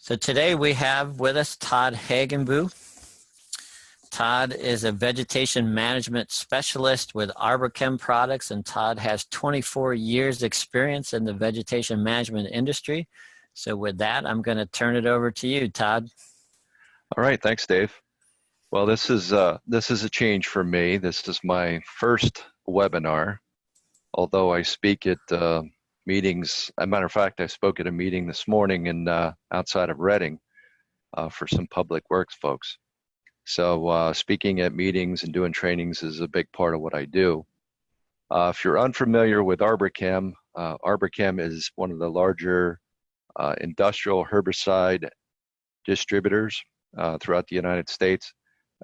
So today we have with us Todd Hagenbuch. Todd is a vegetation management specialist with ArborChem products, and Todd has 24 years experience in the vegetation management industry. So with that, I'm going to turn it over to you, Todd. All right, thanks, Dave. Well, this is a change for me. This is my first webinar, although I speak at meetings. As a matter of fact, I spoke at a meeting this morning in outside of Reading for some public works folks. So speaking at meetings and doing trainings is a big part of what I do. If you're unfamiliar with ArborChem, ArborChem is one of the larger industrial herbicide distributors throughout the United States,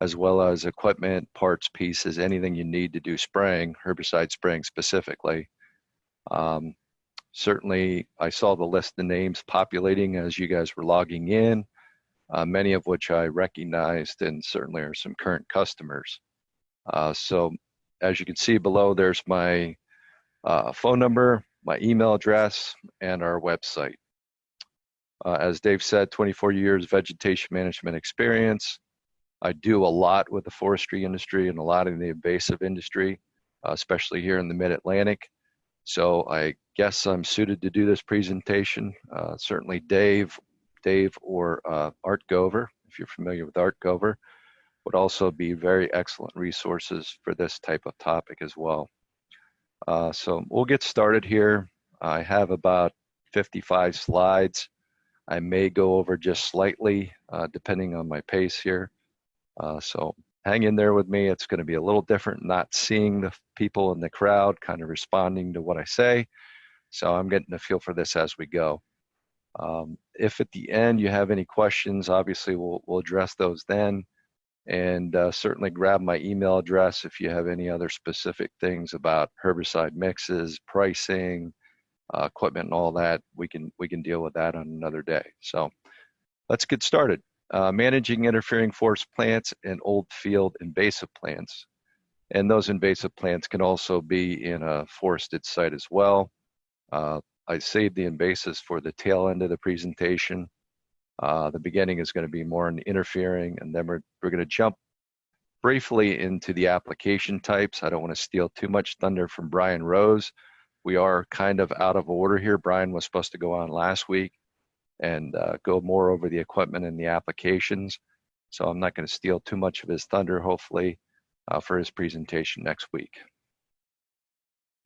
as well as equipment, parts, pieces, anything you need to do spraying, herbicide spraying specifically. Certainly, I saw the list of names populating as you guys were logging in, many of which I recognized and certainly are some current customers. So as you can see below, there's my phone number, my email address, and our website. As Dave said, 24 years vegetation management experience. I do a lot with the forestry industry and a lot in the invasive industry, especially here in the Mid-Atlantic. So I guess I'm suited to do this presentation. Certainly Dave or Art Gover, if you're familiar with Art Gover, would also be very excellent resources for this type of topic as well. So we'll get started here. I have about 55 slides. I may go over just slightly, depending on my pace here. So hang in there with me. It's going to be a little different, not seeing the people in the crowd kind of responding to what I say. So I'm getting a feel for this as we go. If at the end you have any questions, obviously we'll address those then. And certainly grab my email address if you have any other specific things about herbicide mixes, pricing, equipment and all that. We can deal with that on another day. So let's get started. Managing interfering forest plants and old field invasive plants. And those invasive plants can also be in a forested site as well. I saved the invasives for the tail end of the presentation. The beginning is going to be more on interfering, and then we're going to jump briefly into the application types. I don't want to steal too much thunder from Brian Rose. We are kind of out of order here. Brian was supposed to go on last week and go more over the equipment and the applications. So I'm not going to steal too much of his thunder, hopefully, for his presentation next week.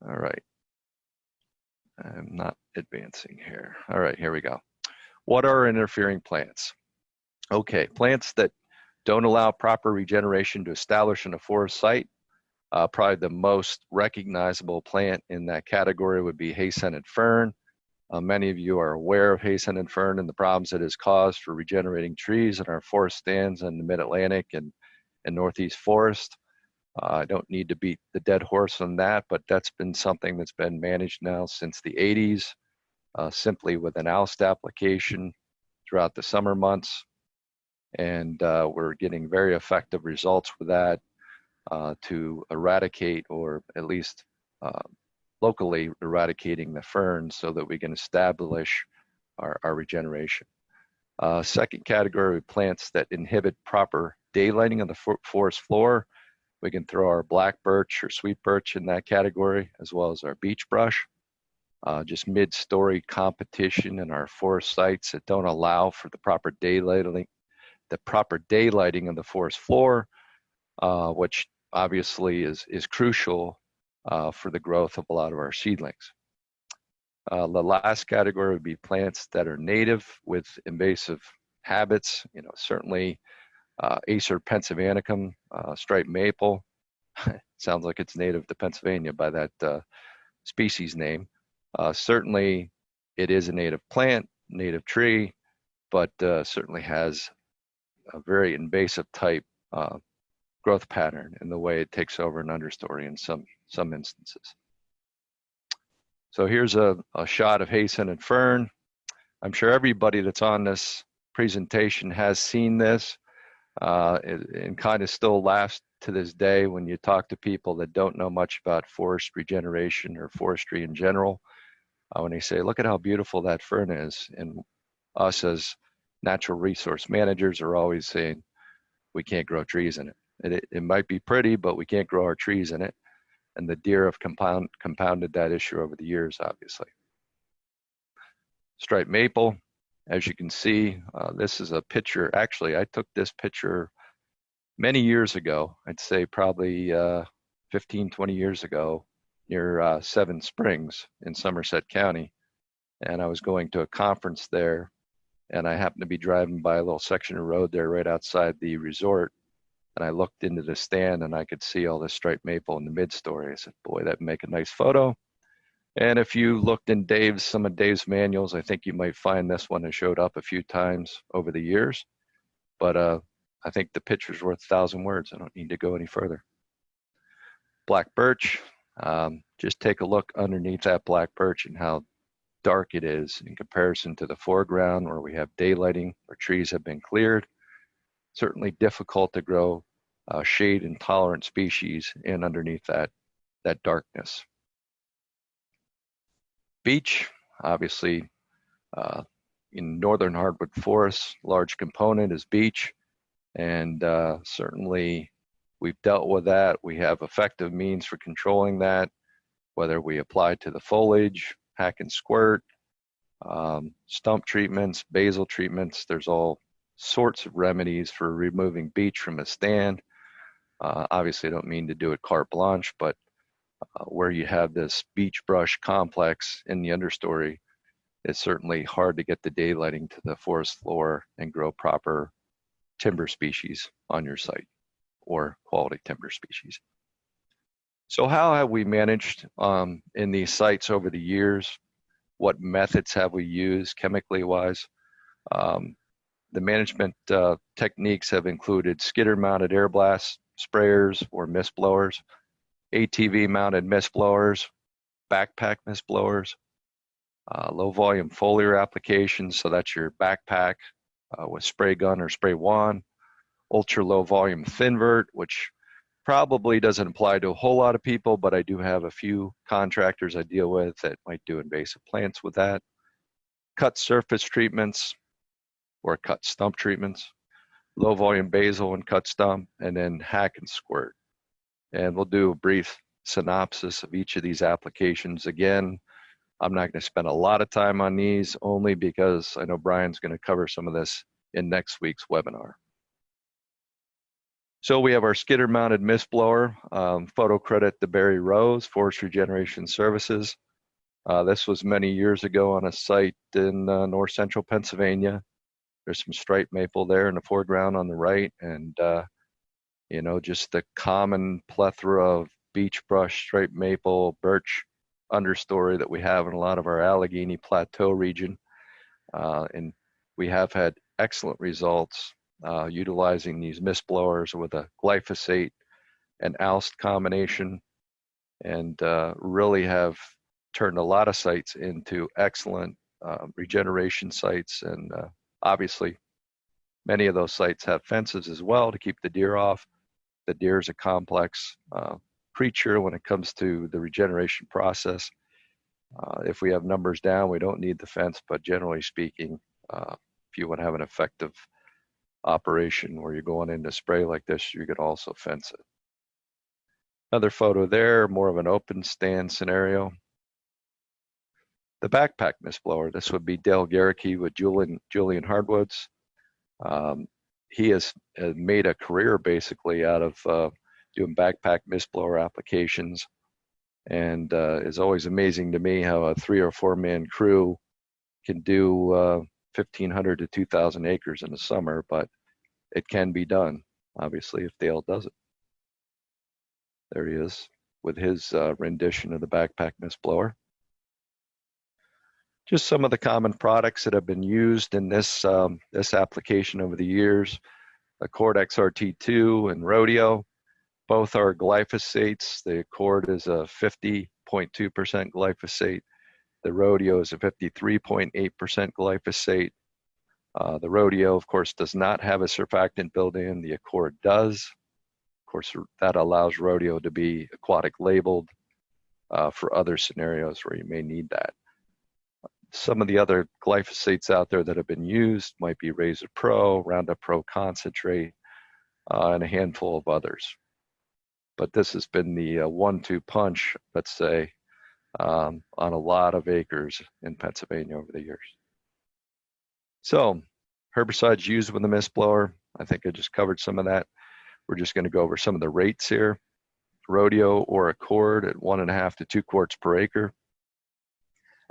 All right. I'm not advancing here. All right, here we go. What are interfering plants? Okay, plants that don't allow proper regeneration to establish in a forest site. Probably the most recognizable plant in that category would be hay-scented fern. Many of you are aware of hay-scented fern and the problems it has caused for regenerating trees in our forest stands in the Mid-Atlantic and Northeast forest. I don't need to beat the dead horse on that, but that's been something that's been managed now since the 80s, simply with an oust application throughout the summer months. And we're getting very effective results with that to eradicate, or at least locally eradicating the ferns so that we can establish our regeneration. Second category of plants that inhibit proper daylighting of the forest floor. We can throw our black birch or sweet birch in that category, as well as our beech brush. Just mid-story competition in our forest sites that don't allow for the proper daylighting of the forest floor, which obviously is crucial for the growth of a lot of our seedlings. The last category would be plants that are native with invasive habits. Certainly Acer pennsylvanicum, striped maple. Sounds like it's native to Pennsylvania by that species name. Certainly it is a native plant, native tree, but certainly has a very invasive type growth pattern in the way it takes over an understory in some instances. So here's a shot of hay-scented fern. I'm sure everybody that's on this presentation has seen this and kind of still laughs to this day when you talk to people that don't know much about forest regeneration or forestry in general. When they say, look at how beautiful that fern is, and us as natural resource managers are always saying, we can't grow trees in it. It might be pretty, but we can't grow our trees in it. And the deer have compounded that issue over the years, obviously. Striped maple, as you can see, this is a picture. Actually, I took this picture many years ago. I'd say probably 15, 20 years ago, near Seven Springs in Somerset County. And I was going to a conference there, and I happened to be driving by a little section of road there right outside the resort. And I looked into the stand and I could see all this striped maple in the mid-story. I said, boy, that'd make a nice photo. And if you looked in some of Dave's manuals, I think you might find this one has showed up a few times over the years. But I think the picture's worth 1,000 words. I don't need to go any further. Black birch, just take a look underneath that black birch and how dark it is in comparison to the foreground where we have daylighting, where trees have been cleared. Certainly difficult to grow shade intolerant species in underneath that darkness. Beech, obviously, in northern hardwood forests, large component is beech, and certainly we've dealt with that. We have effective means for controlling that, whether we apply to the foliage, hack and squirt, stump treatments, basal treatments. There's all sorts of remedies for removing beech from a stand. Obviously, I don't mean to do it carte blanche, but where you have this beech brush complex in the understory, it's certainly hard to get the daylighting to the forest floor and grow proper timber species on your site or quality timber species. So how have we managed in these sites over the years? What methods have we used chemically wise? The management techniques have included skidder mounted air blast sprayers or mist blowers, ATV mounted mist blowers, backpack mist blowers, low volume foliar applications, so that's your backpack with spray gun or spray wand, ultra low volume thinvert, which probably doesn't apply to a whole lot of people, but I do have a few contractors I deal with that might do invasive plants with that. Cut surface treatments or cut stump treatments, low volume basal and cut stump, and then hack and squirt. And we'll do a brief synopsis of each of these applications. Again, I'm not going to spend a lot of time on these only because I know Brian's going to cover some of this in next week's webinar. So we have our skidder mounted mist blower, photo credit to Barry Rose, Forest Regeneration Services. This was many years ago on a site in north central Pennsylvania. There's some striped maple there in the foreground on the right, and you know, just the common plethora of beech brush, striped maple, birch understory that we have in a lot of our Allegheny Plateau region. And we have had excellent results utilizing these mist blowers with a glyphosate and oust combination, and really have turned a lot of sites into excellent regeneration sites. And obviously, many of those sites have fences as well to keep the deer off. The deer is a complex creature when it comes to the regeneration process. If we have numbers down, we don't need the fence, but generally speaking, if you want to have an effective operation where you're going in to spray like this, you could also fence it. Another photo there, more of an open stand scenario. The backpack mist blower, this would be Dale Garricky with Julian Hardwoods. He has made a career basically out of doing backpack mist blower applications, and it's always amazing to me how a 3 or 4 man crew can do 1,500 to 2,000 acres in the summer, but it can be done, obviously, if Dale does it. There he is with his rendition of the backpack mist blower. Just some of the common products that have been used in this application over the years: Accord XRT2 and Rodeo. Both are glyphosates. The Accord is a 50.2% glyphosate. The Rodeo is a 53.8% glyphosate. The Rodeo, of course, does not have a surfactant built in. The Accord does. Of course, that allows Rodeo to be aquatic labeled for other scenarios where you may need that. Some of the other glyphosates out there that have been used might be Razor Pro, Roundup Pro Concentrate, and a handful of others. But this has been the 1-2 punch, let's say, on a lot of acres in Pennsylvania over the years. So, herbicides used with the mist blower, I think I just covered some of that. We're just going to go over some of the rates here. Rodeo or Accord at 1.5 to 2 quarts per acre.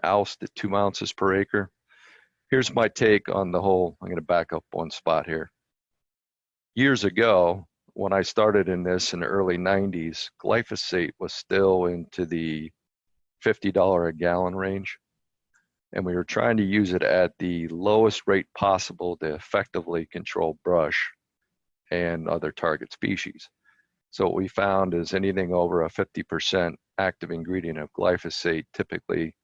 Oust at 2 ounces per acre. Here's my take on the whole. I'm going to back up one spot here. Years ago, when I started in this in the early 90s, glyphosate was still into the $50 a gallon range. And we were trying to use it at the lowest rate possible to effectively control brush and other target species. So what we found is anything over a 50% active ingredient of glyphosate, typically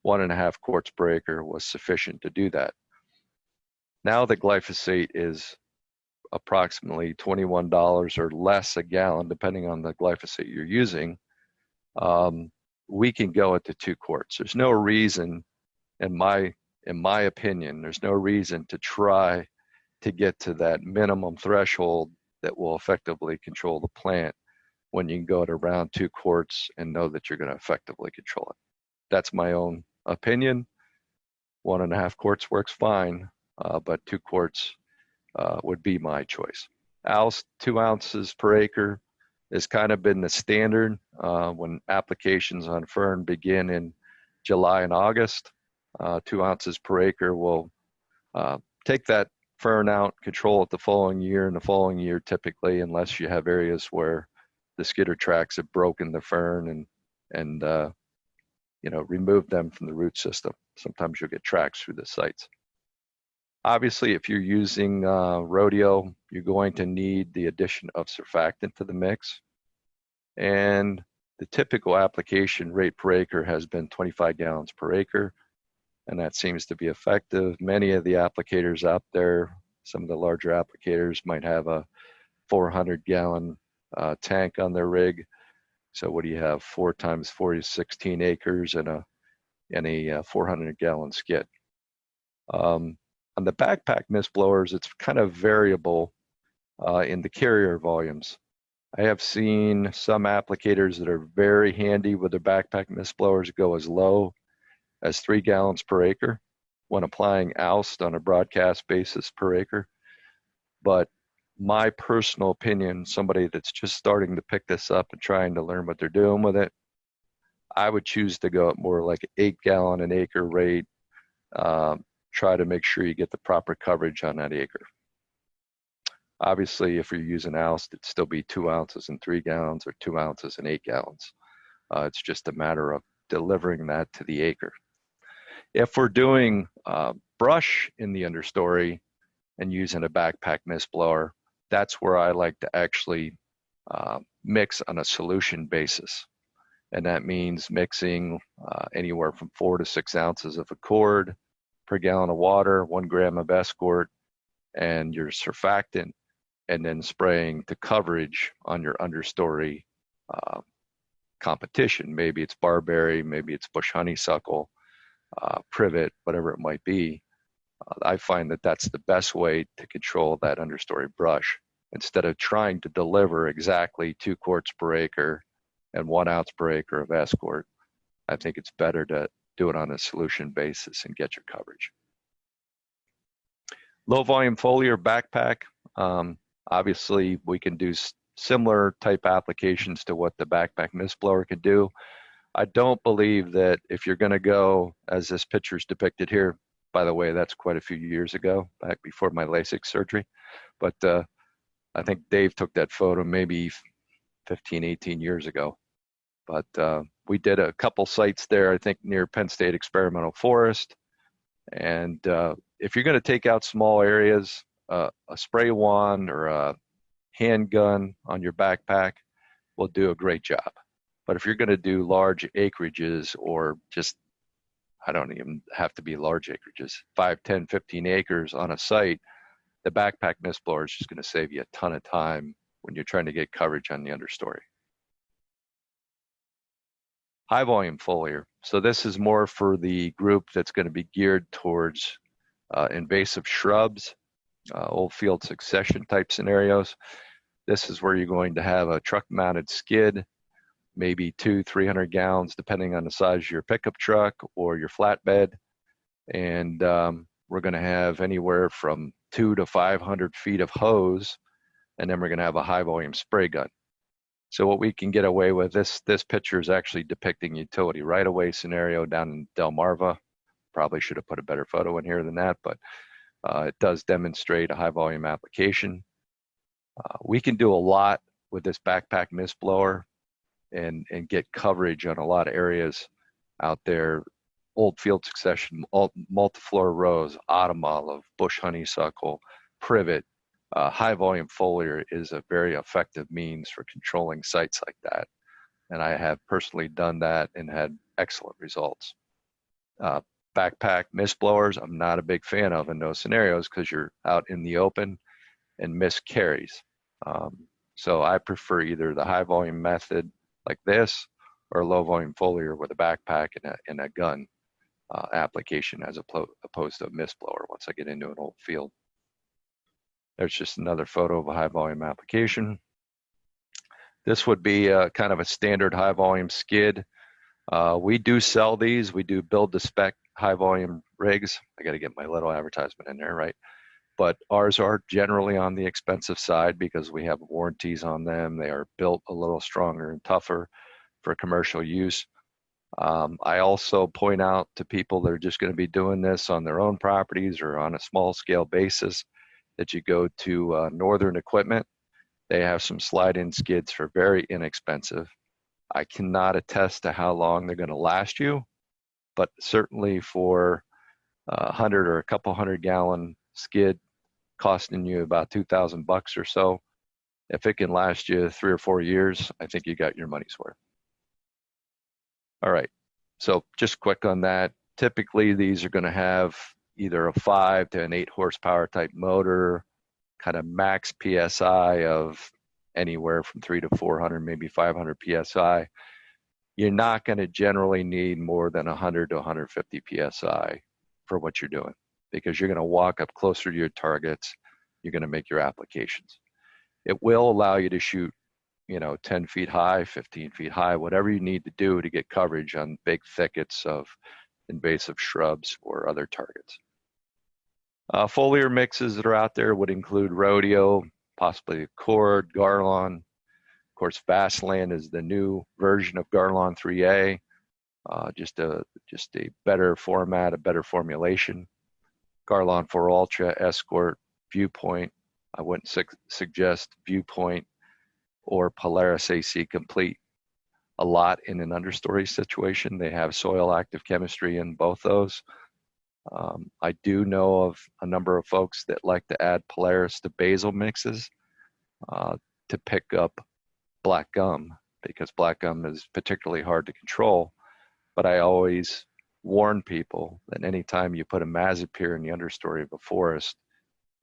1.5 quarts per acre, was sufficient to do that. Now the glyphosate is approximately $21 or less a gallon, depending on the glyphosate you're using. We can go at the 2 quarts. There's no reason, in my opinion, there's no reason to try to get to that minimum threshold that will effectively control the plant when you can go at around 2 quarts and know that you're going to effectively control it. That's my own opinion. 1.5 quarts works fine, but 2 quarts would be my choice. Oust, 2 ounces per acre has kind of been the standard when applications on fern begin in July and August. 2 ounces per acre will take that fern out, control it the following year, and the following year typically, unless you have areas where the skidder tracks have broken the fern and removed them from the root system. Sometimes you'll get tracks through the sites. Obviously, if you're using rodeo, you're going to need the addition of surfactant to the mix. And the typical application rate per acre has been 25 gallons per acre, and that seems to be effective. Many of the applicators out there, some of the larger applicators might have a 400-gallon tank on their rig. So what do you have? 4 times 4 is 16 acres and a 400-gallon skid. On the backpack mist blowers, it's kind of variable in the carrier volumes. I have seen some applicators that are very handy with their backpack mist blowers go as low as 3 gallons per acre when applying oust on a broadcast basis per acre. But my personal opinion, somebody that's just starting to pick this up and trying to learn what they're doing with it, I would choose to go at more like 8 gallon an acre rate. Try to make sure you get the proper coverage on that acre. Obviously, if you're using oust, it'd still be 2 ounces and 3 gallons or 2 ounces and 8 gallons. It's just a matter of delivering that to the acre. If we're doing brush in the understory and using a backpack mist blower, that's where I like to actually mix on a solution basis. And that means mixing anywhere from 4 to 6 ounces of Accord per gallon of water, 1 gram of Escort, and your surfactant, and then spraying to coverage on your understory competition. Maybe it's barberry, maybe it's bush honeysuckle, privet, whatever it might be. I find that that's the best way to control that understory brush. Instead of trying to deliver exactly 2 quarts per acre and 1 ounce per acre of Escort, I think it's better to do it on a solution basis and get your coverage. Low volume foliar backpack. Obviously, we can do similar type applications to what the backpack mist blower could do. I don't believe that if you're going to go, as this picture is depicted here, by the way, that's quite a few years ago, back before my LASIK surgery. But I think Dave took that photo maybe 15, 18 years ago. But we did a couple sites there, I think near Penn State Experimental Forest. And if you're going to take out small areas, a spray wand or a handgun on your backpack will do a great job. But if you're going to do large acreages, or just, I don't even have to be large acreages, 5, 10, 15 acres on a site, the backpack mist blower is just going to save you a ton of time when you're trying to get coverage on the understory. High volume foliar. So this is more for the group that's going to be geared towards invasive shrubs, old field succession type scenarios. This is where you're going to have a truck mounted skid, maybe 200-300 gallons, depending on the size of your pickup truck or your flatbed. And we're going to have anywhere from 200 to 500 feet of hose, and then we're going to have a high volume spray gun. So what we can get away with, this picture is actually depicting utility right-of-way scenario down in Delmarva. Probably should have put a better photo in here than that, but it does demonstrate a high volume application. We can do a lot with this backpack mist blower and get coverage on a lot of areas out there. Old field succession, Multiflora Rose, autumn olive, bush honeysuckle, privet, high volume foliar is a very effective means for controlling sites like that. And I have personally done that and had excellent results. Backpack mist blowers, I'm not a big fan of in those scenarios because you're out in the open and mist carries. So I prefer either the high volume method like this or low volume foliar with a backpack and a gun application as opposed to a mist blower once I get into an old field. There's just another photo of a high volume application. This would be kind of a standard high volume skid. We do sell these. We do build to spec high volume rigs. I got to get my little advertisement in there, right? But ours are generally on the expensive side because we have warranties on them. They are built a little stronger and tougher for commercial use. I also point out to people that are just going to be doing this on their own properties or on a small scale basis that you go to Northern Equipment. They have some slide-in skids for very inexpensive. I cannot attest to how long they're going to last you, but certainly for 100 or a couple 100-gallon skid costing you about $2,000 or so, if it can last you 3 or 4 years, I think you got your money's worth. All right, so just quick on that. Typically, these are going to have either a 5 to an 8 horsepower type motor, kind of max PSI of anywhere from 300 to 400, maybe 500 PSI. You're not going to generally need more than 100 to 150 PSI for what you're doing because you're going to walk up closer to your targets. You're going to make your applications. It will allow you to shoot 10 feet high, 15 feet high, whatever you need to do to get coverage on big thickets of invasive shrubs or other targets. Foliar mixes that are out there would include rodeo, possibly cord, Garlon. Of course, Vaseline is the new version of Garlon 3A, just a better format, a better formulation. Garlon 4 Ultra, Escort, Viewpoint. I wouldn't suggest Viewpoint or Polaris AC Complete a lot in an understory situation. They have soil active chemistry in both those. I do know of a number of folks that like to add Polaris to basil mixes to pick up black gum because black gum is particularly hard to control. But I always warn people that anytime you put a Mazipyr in the understory of a forest,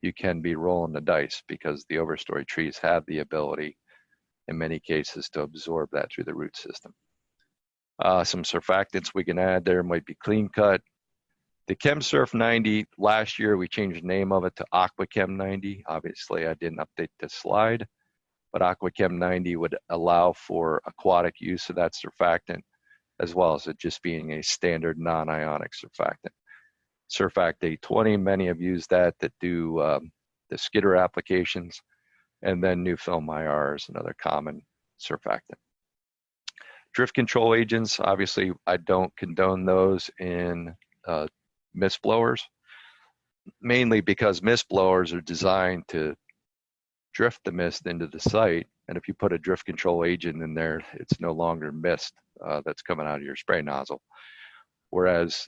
you can be rolling the dice because the overstory trees have the ability in many cases to absorb that through the root system. Some surfactants we can add there might be Clean Cut. The ChemSurf 90, last year we changed the name of it to AquaChem 90. Obviously I didn't update the slide, but AquaChem 90 would allow for aquatic use of that surfactant as well as it just being a standard non-ionic surfactant. Surfact 820, many have used that do the skidder applications, and then New Film IR is another common surfactant. Drift control agents, obviously I don't condone those in mist blowers, mainly because mist blowers are designed to drift the mist into the site, and if you put a drift control agent in there, it's no longer mist that's coming out of your spray nozzle. Whereas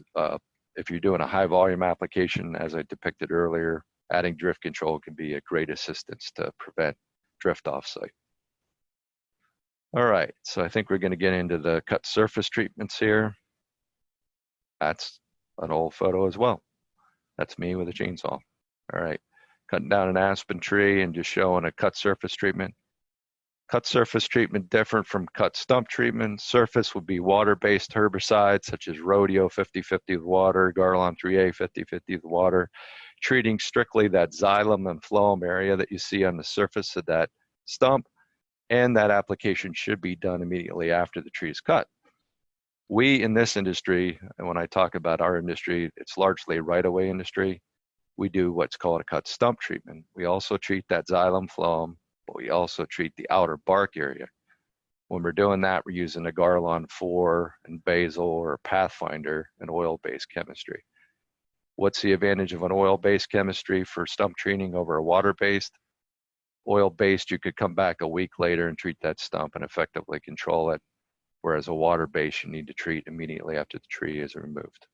if you're doing a high volume application, as I depicted earlier, adding drift control can be a great assistance to prevent drift off-site. All right, so I think we're going to get into the cut surface treatments here. That's an old photo as well. That's me with a chainsaw. All right, cutting down an aspen tree and just showing a cut surface treatment. Cut surface treatment different from cut stump treatment. Surface would be water-based herbicides such as Rodeo 50/50 with water, Garlon 3A 50/50 with water, treating strictly that xylem and phloem area that you see on the surface of that stump, and that application should be done immediately after the tree is cut. We in this industry, and when I talk about our industry, it's largely a right-of-way industry, we do what's called a cut stump treatment. We also treat that xylem phloem, but we also treat the outer bark area. When we're doing that, we're using a Garlon 4 and Basil or Pathfinder, an oil-based chemistry. What's the advantage of an oil-based chemistry for stump treating over a water-based? Oil-based, you could come back a week later and treat that stump and effectively control it, whereas a water-based, you need to treat immediately after the tree is removed.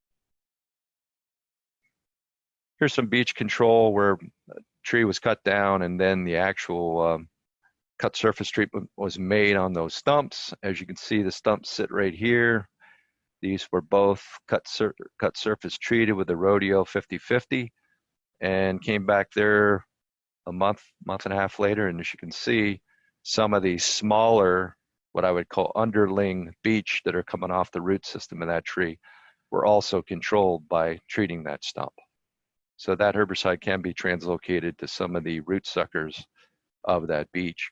Here's some beach control where a tree was cut down and then the actual cut surface treatment was made on those stumps. As you can see, the stumps sit right here. These were both cut surface treated with the Rodeo 50/50 and came back there a month and a half later. And as you can see, some of these smaller, what I would call underling beech that are coming off the root system of that tree were also controlled by treating that stump. So that herbicide can be translocated to some of the root suckers of that beech.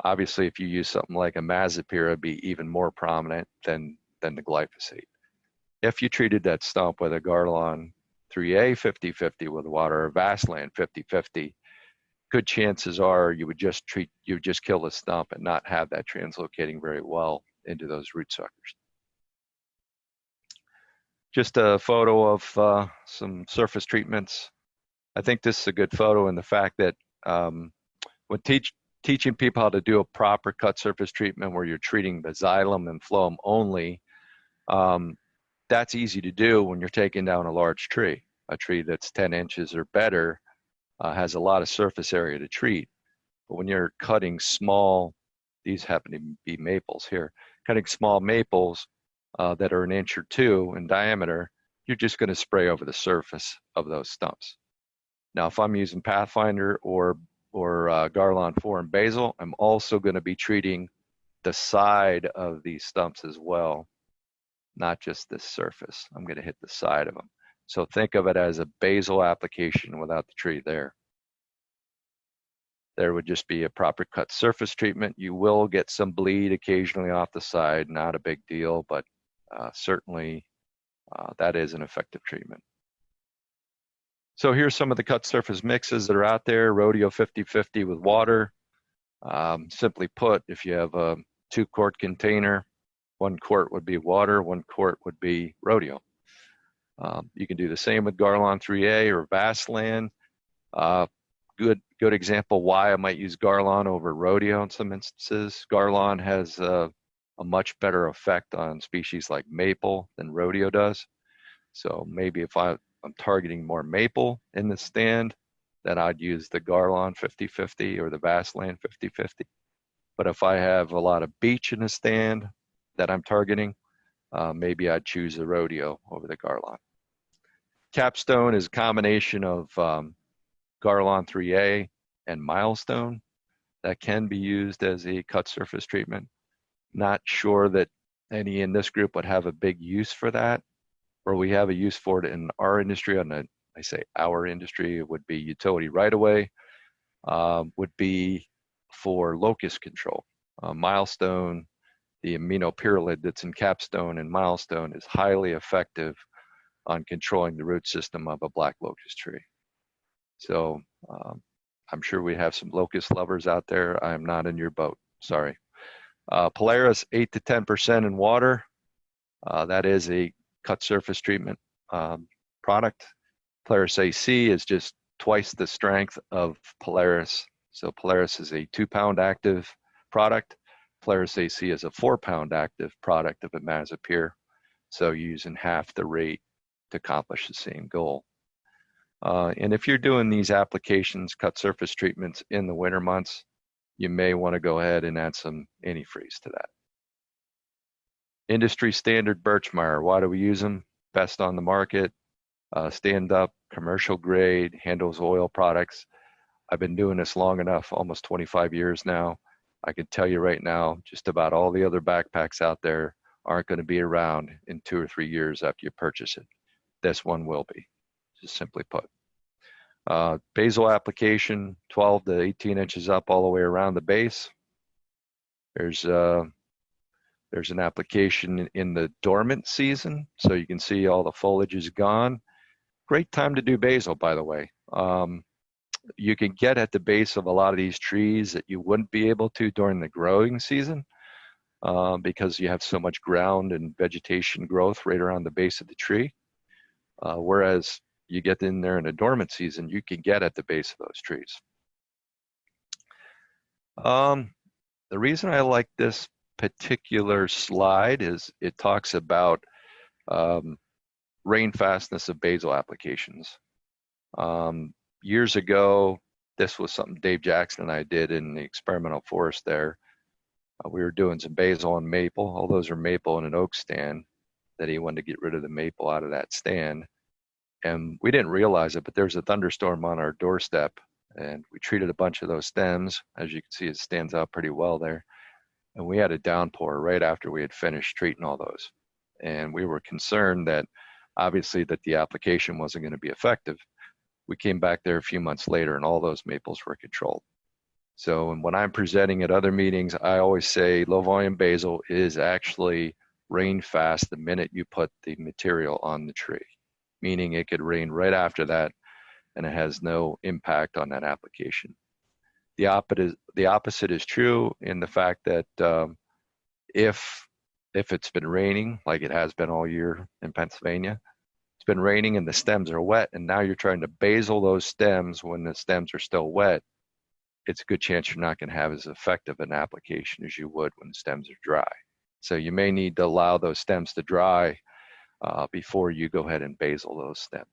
Obviously, if you use something like a Mazepir, it'd be even more prominent than the glyphosate. If you treated that stump with a Garlon 3A 50/50 with water or Vaseline 50/50, good chances are you would just kill the stump and not have that translocating very well into those root suckers. Just a photo of some surface treatments. I think this is a good photo in the fact that when teaching people how to do a proper cut surface treatment where you're treating the xylem and phloem only, that's easy to do when you're taking down a large tree. A tree that's 10 inches or better has a lot of surface area to treat. But when you're cutting small, these happen to be maples here, cutting small maples that are 1 inch or 2 in diameter, you're just going to spray over the surface of those stumps. Now, if I'm using Pathfinder or Garlon 4 and Basil, I'm also going to be treating the side of these stumps as well, not just this surface. I'm going to hit the side of them. So think of it as a Basil application without the tree there. There would just be a proper cut surface treatment. You will get some bleed occasionally off the side, not a big deal, but certainly that is an effective treatment. So here's some of the cut surface mixes that are out there. Rodeo 50/50 with water. Simply put, if you have a 2-quart container, 1 quart would be water, 1 quart would be Rodeo. You can do the same with Garlon 3A or Vaseline. Good example why I might use Garlon over Rodeo in some instances. Garlon has a much better effect on species like maple than Rodeo does. So maybe if I'm targeting more maple in the stand, then I'd use the Garlon 50/50 or the Vaseline 50/50. But if I have a lot of beech in the stand that I'm targeting, maybe I'd choose the Rodeo over the Garlon. Capstone is a combination of Garlon 3A and Milestone that can be used as a cut surface treatment. Not sure that any in this group would have a big use for that, or we have a use for it in our industry. I say our industry, it would be utility right-of-way, would be for locust control. Milestone, the aminopyrrolid that's in Capstone and Milestone is highly effective on controlling the root system of a black locust tree. So I'm sure we have some locust lovers out there. I am not in your boat, sorry. Polaris 8 to 10% in water. That is a cut surface treatment product. Polaris AC is just twice the strength of Polaris. So Polaris is a 2-pound active product. Polaris AC is a 4-pound active product of a Mazepir. So you're using half the rate to accomplish the same goal. And if you're doing these applications, cut surface treatments in the winter months, you may want to go ahead and add some antifreeze to that. Industry standard Birchmire, why do we use them? Best on the market, stand up, commercial grade, handles oil products. I've been doing this long enough, almost 25 years now. I can tell you right now, just about all the other backpacks out there aren't going to be around in 2 or 3 years after you purchase it. This one will be, just simply put. Basil application, 12 to 18 inches up all the way around the base. There's an application in the dormant season, so you can see all the foliage is gone. Great time to do basil, by the way. You can get at the base of a lot of these trees that you wouldn't be able to during the growing season because you have so much ground and vegetation growth right around the base of the tree. Whereas you get in there in a dormant season, you can get at the base of those trees. The reason I like this particular slide is it talks about rain fastness of basil applications. Years ago, this was something Dave Jackson and I did in the experimental forest there. We were doing some basil and maple. All those are maple in an oak stand that he wanted to get rid of the maple out of that stand. And we didn't realize it, but there's a thunderstorm on our doorstep, and we treated a bunch of those stems. As you can see, it stands out pretty well there. And we had a downpour right after we had finished treating all those. And we were concerned that obviously that the application wasn't going to be effective. We came back there a few months later and all those maples were controlled. So when I'm presenting at other meetings, I always say low volume basil is actually rain fast the minute you put the material on the tree, meaning it could rain right after that and it has no impact on that application. The opposite is true in the fact that if it's been raining, like it has been all year in Pennsylvania, it's been raining and the stems are wet, and now you're trying to basil those stems when the stems are still wet, it's a good chance you're not going to have as effective an application as you would when the stems are dry. So you may need to allow those stems to dry before you go ahead and basil those stems.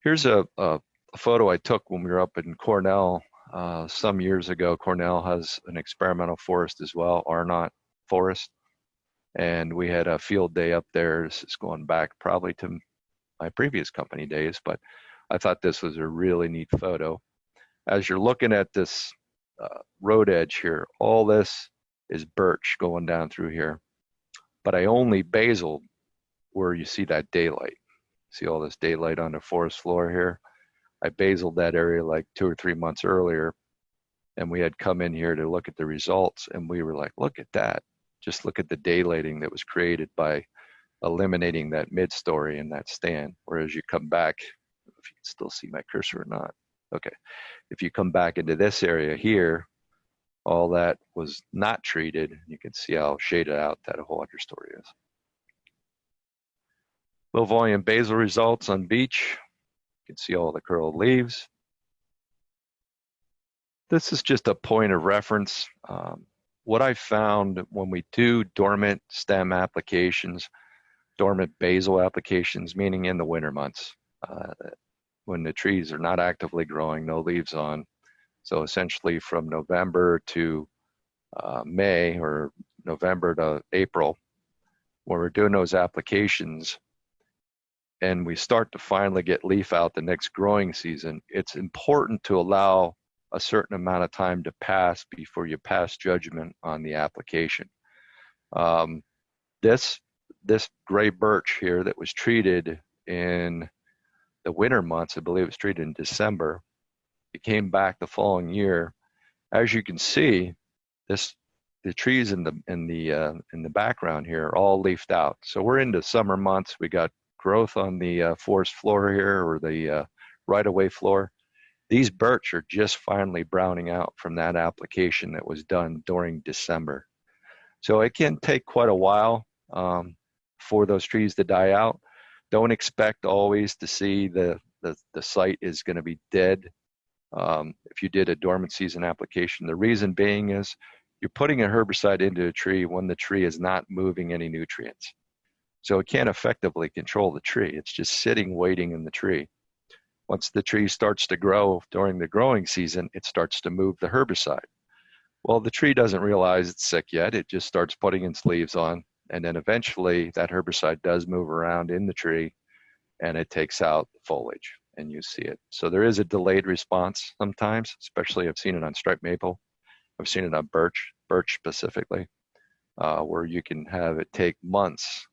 Here's a photo I took when we were up in Cornell some years ago. Cornell has an experimental forest as well, Arnott Forest. And we had a field day up there. This is going back probably to my previous company days, but I thought this was a really neat photo. As you're looking at this road edge here, all this is birch going down through here. But I only basiled where you see that daylight. See all this daylight on the forest floor here? I basiled that area like 2 or 3 months earlier, and we had come in here to look at the results, and we were like, look at that. Just look at the daylighting that was created by eliminating that mid-story in that stand. Whereas you come back, if you can still see my cursor or not. Okay, if you come back into this area here, all that was not treated. You can see how shaded out that whole understory is. Low volume basil results on beech. You can see all the curled leaves. This is just a point of reference. What I found when we do dormant stem applications, dormant basil applications, meaning in the winter months, when the trees are not actively growing, no leaves on. So essentially from November to May or November to April, when we're doing those applications and we start to finally get leaf out the next growing season, it's important to allow a certain amount of time to pass before you pass judgment on the application. This gray birch here that was treated in the winter months, I believe it was treated in December, it came back the following year. As you can see, the trees in the background here are all leafed out. So we're into summer months. We got growth on the forest floor here, or the right-of-way floor. These birch are just finally browning out from that application that was done during December. So it can take quite a while for those trees to die out. Don't expect always to see the site is going to be dead if you did a dormant season application. The reason being is you're putting a herbicide into a tree when the tree is not moving any nutrients. So it can't effectively control the tree. It's just sitting, waiting in the tree. Once the tree starts to grow during the growing season, it starts to move the herbicide. Well, the tree doesn't realize it's sick yet. It just starts putting its leaves on, and then eventually that herbicide does move around in the tree and it takes out the foliage. and you see it. So there is a delayed response sometimes, especially I've seen it on striped maple. I've seen it on birch specifically, where you can have it take months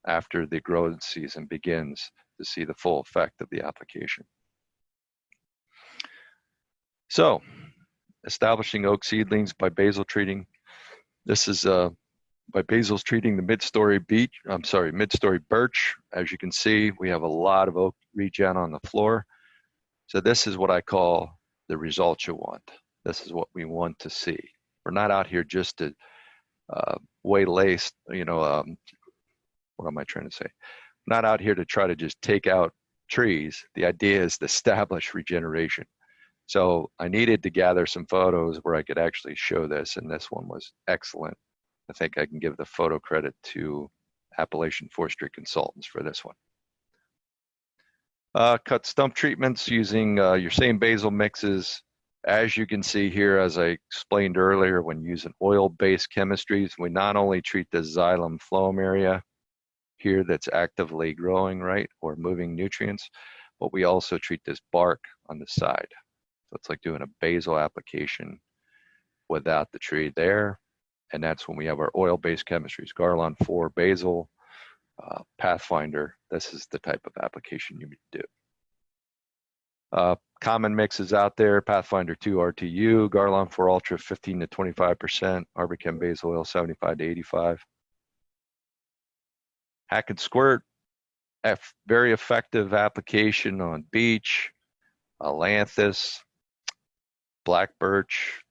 after the growing season begins to see the full effect of the application. So, establishing oak seedlings by basal treating. This is by basal treating the mid-story birch. As you can see, we have a lot of oak regen on the floor. So this is what I call the result you want. This is what we want to see. We're not out here just to waylace, what am I trying to say? We're not out here to try to just take out trees. The idea is to establish regeneration. So I needed to gather some photos where I could actually show this, and this one was excellent. I think I can give the photo credit to Appalachian Forestry Consultants for this one. Cut stump treatments using your same basal mixes. As you can see here, as I explained earlier, when using oil-based chemistries, we not only treat the xylem phloem area here that's actively growing, right, or moving nutrients, but we also treat this bark on the side. So it's like doing a basal application without the tree there. And that's when we have our oil-based chemistries, Garlon 4 basal, Pathfinder. This is the type of application you would do. Common mixes out there, Pathfinder 2 RTU, Garlon 4 Ultra 15 to 25%, Arbochem basal oil 75 to 85. Hack and squirt, very effective application on beech, Lanthus, black birch.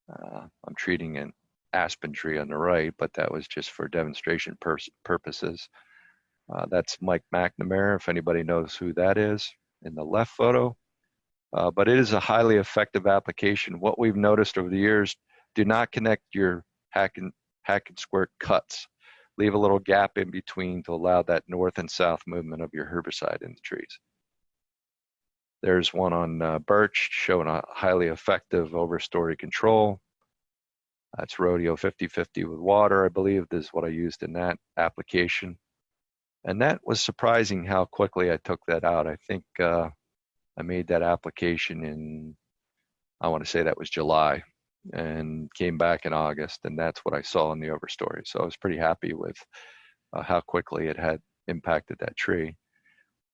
I'm treating an aspen tree on the right, but that was just for demonstration purposes. That's Mike McNamara, if anybody knows who that is, in the left photo. But it is a highly effective application. What we've noticed over the years, do not connect your hack and squirt cuts. Leave a little gap in between to allow that north and south movement of your herbicide in the trees. There's one on birch showing a highly effective overstory control. That's rodeo 50-50 with water, I believe. This is what I used in that application. And that was surprising how quickly I took that out. I think I made that application in, I want to say that was July, and came back in August, and that's what I saw in the overstory. So I was pretty happy with how quickly it had impacted that tree.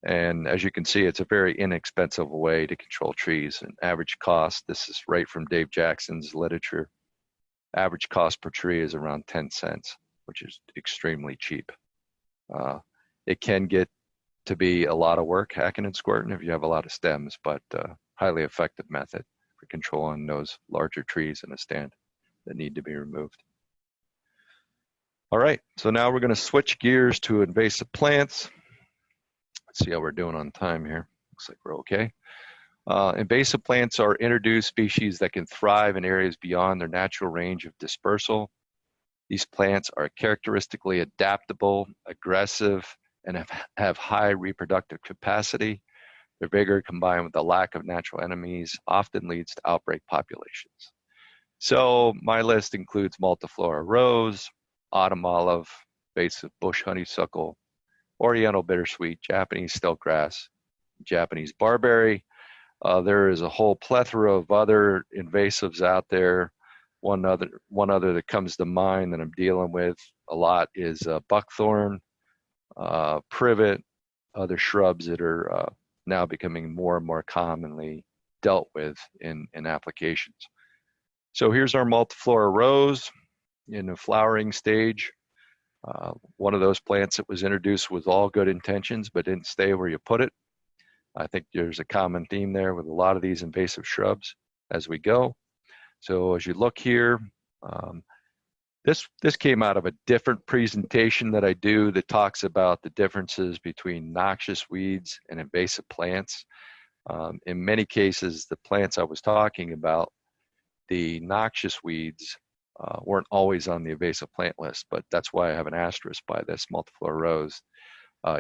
And as you can see, it's a very inexpensive way to control trees. And average cost, this is right from Dave Jackson's literature, average cost per tree is around 10 cents, which is extremely cheap. It can get to be a lot of work hacking and squirting if you have a lot of stems, but highly effective method for controlling those larger trees in a stand that need to be removed. All right, so now we're going to switch gears to invasive plants. Let's see how we're doing on time here. Looks like we're okay. Invasive plants are introduced species that can thrive in areas beyond their natural range of dispersal. These plants are characteristically adaptable, aggressive, and have high reproductive capacity. Their vigor, combined with the lack of natural enemies, often leads to outbreak populations. So my list includes Multiflora Rose, autumn olive, invasive bush honeysuckle, Oriental Bittersweet, Japanese Stiltgrass, Japanese barberry. There is a whole plethora of other invasives out there. One other that comes to mind that I'm dealing with a lot is buckthorn, privet, other shrubs that are now becoming more and more commonly dealt with in applications. So here's our Multiflora Rose in the flowering stage. One of those plants that was introduced with all good intentions but didn't stay where you put it. I think there's a common theme there with a lot of these invasive shrubs as we go. So as you look here, this came out of a different presentation that I do that talks about the differences between noxious weeds and invasive plants. In many cases, the plants I was talking about, the noxious weeds weren't always on the invasive plant list, but that's why I have an asterisk by this Multiflora Rose.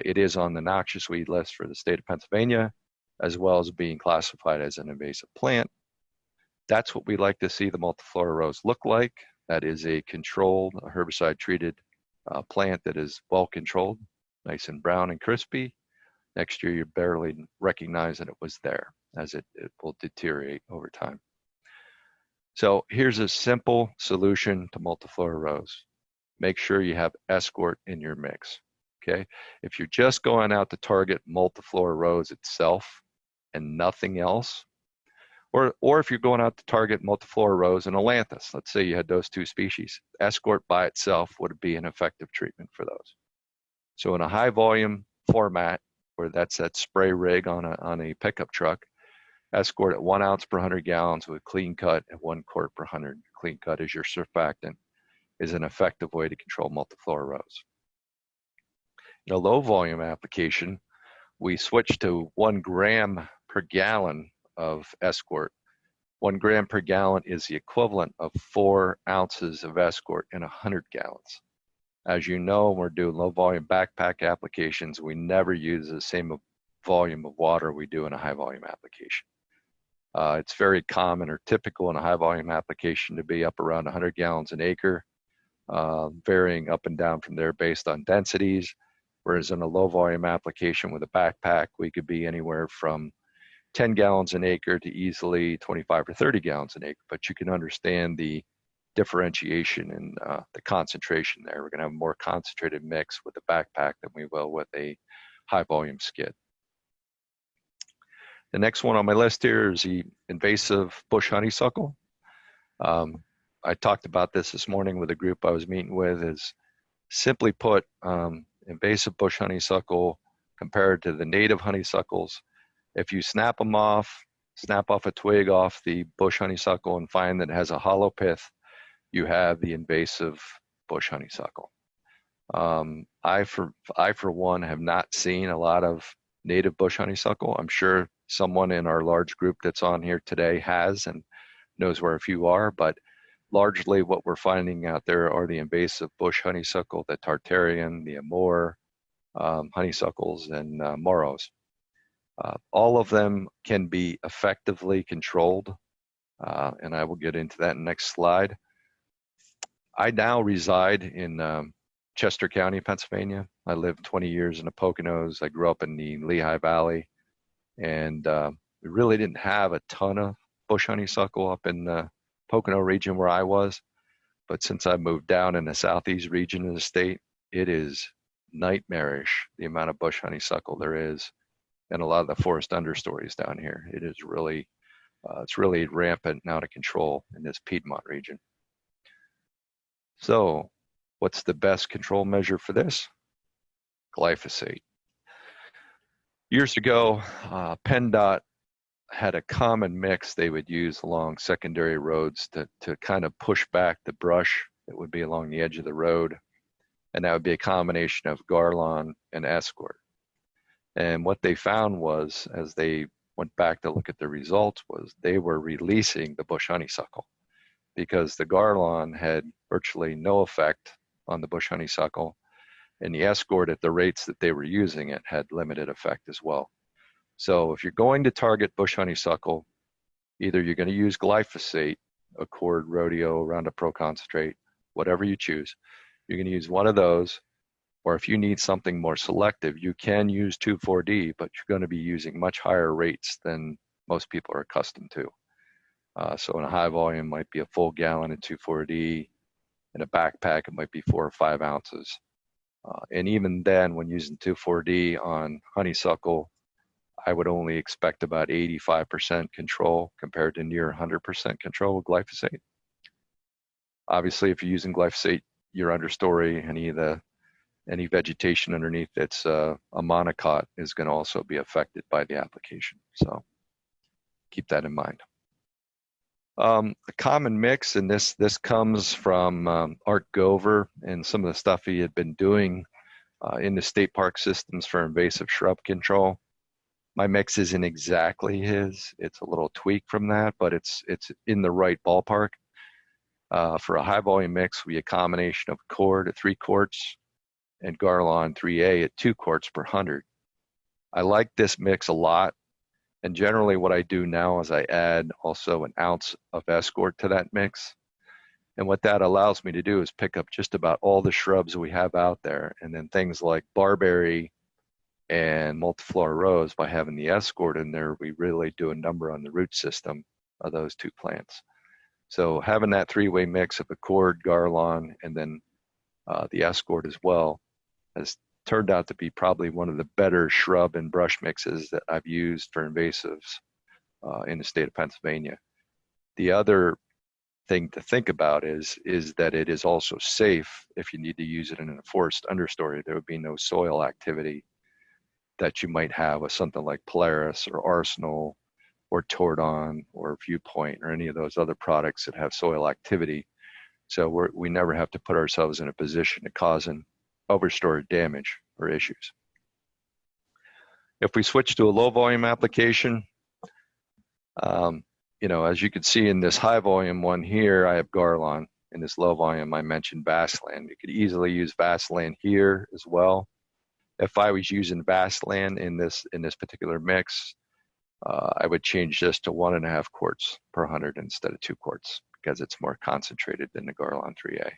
It is on the noxious weed list for the state of Pennsylvania, as well as being classified as an invasive plant. That's what we like to see the Multiflora Rose look like. That is a controlled, herbicide-treated plant that is well controlled, nice and brown and crispy. Next year, you barely recognize that it was there, as it will deteriorate over time. So here's a simple solution to Multiflora Rose. Make sure you have Escort in your mix, okay? If you're just going out to target Multiflora Rose itself and nothing else, or if you're going out to target Multiflora Rose and Ailanthus, let's say you had those two species, Escort by itself would be an effective treatment for those. So in a high volume format, where that's that spray rig on a pickup truck, Escort at 1 ounce per 100 gallons with clean cut at 1 quart per 100. Clean cut is your surfactant, is an effective way to control Multiflora Rose. In a low volume application, we switched to 1 gram per gallon of Escort. 1 gram per gallon is the equivalent of 4 ounces of Escort in 100 gallons. As you know, when we're doing low volume backpack applications, we never use the same volume of water we do in a high volume application. It's very common or typical in a high volume application to be up around 100 gallons an acre, varying up and down from there based on densities. Whereas in a low volume application with a backpack, we could be anywhere from 10 gallons an acre to easily 25 or 30 gallons an acre. But you can understand the differentiation in the concentration there. We're going to have a more concentrated mix with a backpack than we will with a high volume skid. The next one on my list here is the invasive bush honeysuckle. I talked about this morning with a group I was meeting with. Is simply put, invasive bush honeysuckle compared to the native honeysuckles, if you snap off a twig off the bush honeysuckle and find that it has a hollow pith, you have the invasive bush honeysuckle. I for one have not seen a lot of native bush honeysuckle. I'm sure someone in our large group that's on here today has and knows where a few are, but largely what we're finding out there are the invasive bush honeysuckle, the Tartarian, the Amur honeysuckles, and Moros. All of them can be effectively controlled, and I will get into that in the next slide. I now reside in Chester County, Pennsylvania. I lived 20 years in the Poconos. I grew up in the Lehigh Valley, and we really didn't have a ton of bush honeysuckle up in the Pocono region where I was. But since I moved down in the southeast region of the state, it is nightmarish the amount of bush honeysuckle there is, and a lot of the forest understories down here. It is really, it's really rampant and out of control in this Piedmont region. So what's the best control measure for this? Glyphosate. Years ago, PennDOT had a common mix they would use along secondary roads to kind of push back the brush that would be along the edge of the road. And that would be a combination of Garlon and Escort. And what they found was, as they went back to look at the results, was they were releasing the bush honeysuckle, because the Garlon had virtually no effect on the bush honeysuckle, and the Escort at the rates that they were using it had limited effect as well. So if you're going to target bush honeysuckle, either you're going to use glyphosate, Accord, Rodeo, Roundup Pro concentrate, whatever you choose, you're going to use one of those. Or if you need something more selective, you can use 2,4-D, but you're going to be using much higher rates than most people are accustomed to. So in a high volume, might be a full gallon of 2,4-D. In a backpack, it might be 4 or 5 ounces. And even then, when using 2,4-D on honeysuckle, I would only expect about 85% control compared to near 100% control with glyphosate. Obviously, if you're using glyphosate, your understory, any vegetation underneath that's a monocot is going to also be affected by the application. So keep that in mind. A common mix, and this comes from Art Gover and some of the stuff he had been doing in the state park systems for invasive shrub control. My mix isn't exactly his. It's a little tweak from that, but it's in the right ballpark. For a high volume mix, we have a combination of Cord at 3 quarts and Garlon 3A at 2 quarts per 100. I like this mix a lot. And generally what I do now is I add also an ounce of Escort to that mix. And what that allows me to do is pick up just about all the shrubs we have out there. And then things like barberry And Multiflora Rose, by having the escort in there, we really do a number on the root system of those two plants. So having that three-way mix of Accord, Garlon, and then the escort as well has turned out to be probably one of the better shrub and brush mixes that I've used for invasives in the state of Pennsylvania. The other thing to think about is that it is also safe if you need to use it in a forest understory. There would be no soil activity that you might have with something like Polaris or Arsenal or Tordon or Viewpoint or any of those other products that have soil activity. So we never have to put ourselves in a position of causing overstored damage or issues. If we switch to a low volume application, as you can see in this high volume one here, I have Garlon. In this low volume, I mentioned Vaseline. You could easily use Vaseline here as well. If I was using Vaseline in this particular mix, I would change this to 1.5 quarts per 100 instead of 2 quarts because it's more concentrated than the Garlon 3A.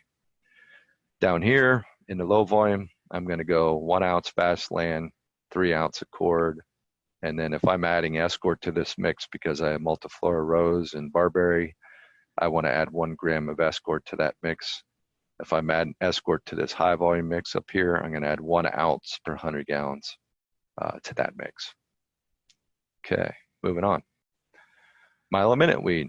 Down here in the low volume, I'm going to go 1 ounce Vaseline, 3 ounce Accord, and then if I'm adding escort to this mix because I have Multiflora Rose and Barberry, I want to add 1 gram of escort to that mix. If I'm adding escort to this high volume mix up here, I'm going to add 1 ounce per 100 gallons to that mix. Okay, moving on. Mile-a-minute weed,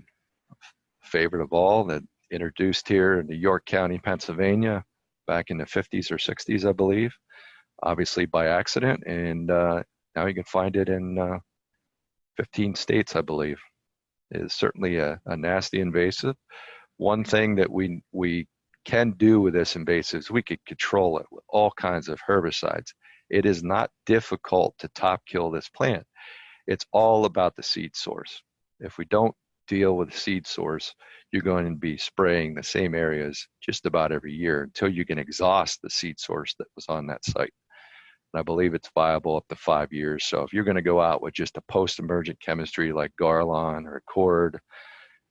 favorite of all, that introduced here in York County, Pennsylvania, back in the 50s or 60s, I believe, obviously by accident, and now you can find it in 15 states, I believe. It is certainly a nasty invasive. One thing that we can do with this invasive is we could control it with all kinds of herbicides. It is not difficult to top kill this plant. It's all about the seed source. If we don't deal with the seed source, you're going to be spraying the same areas just about every year until you can exhaust the seed source that was on that site. And I believe it's viable up to 5 years. So if you're going to go out with just a post-emergent chemistry like Garlon or Accord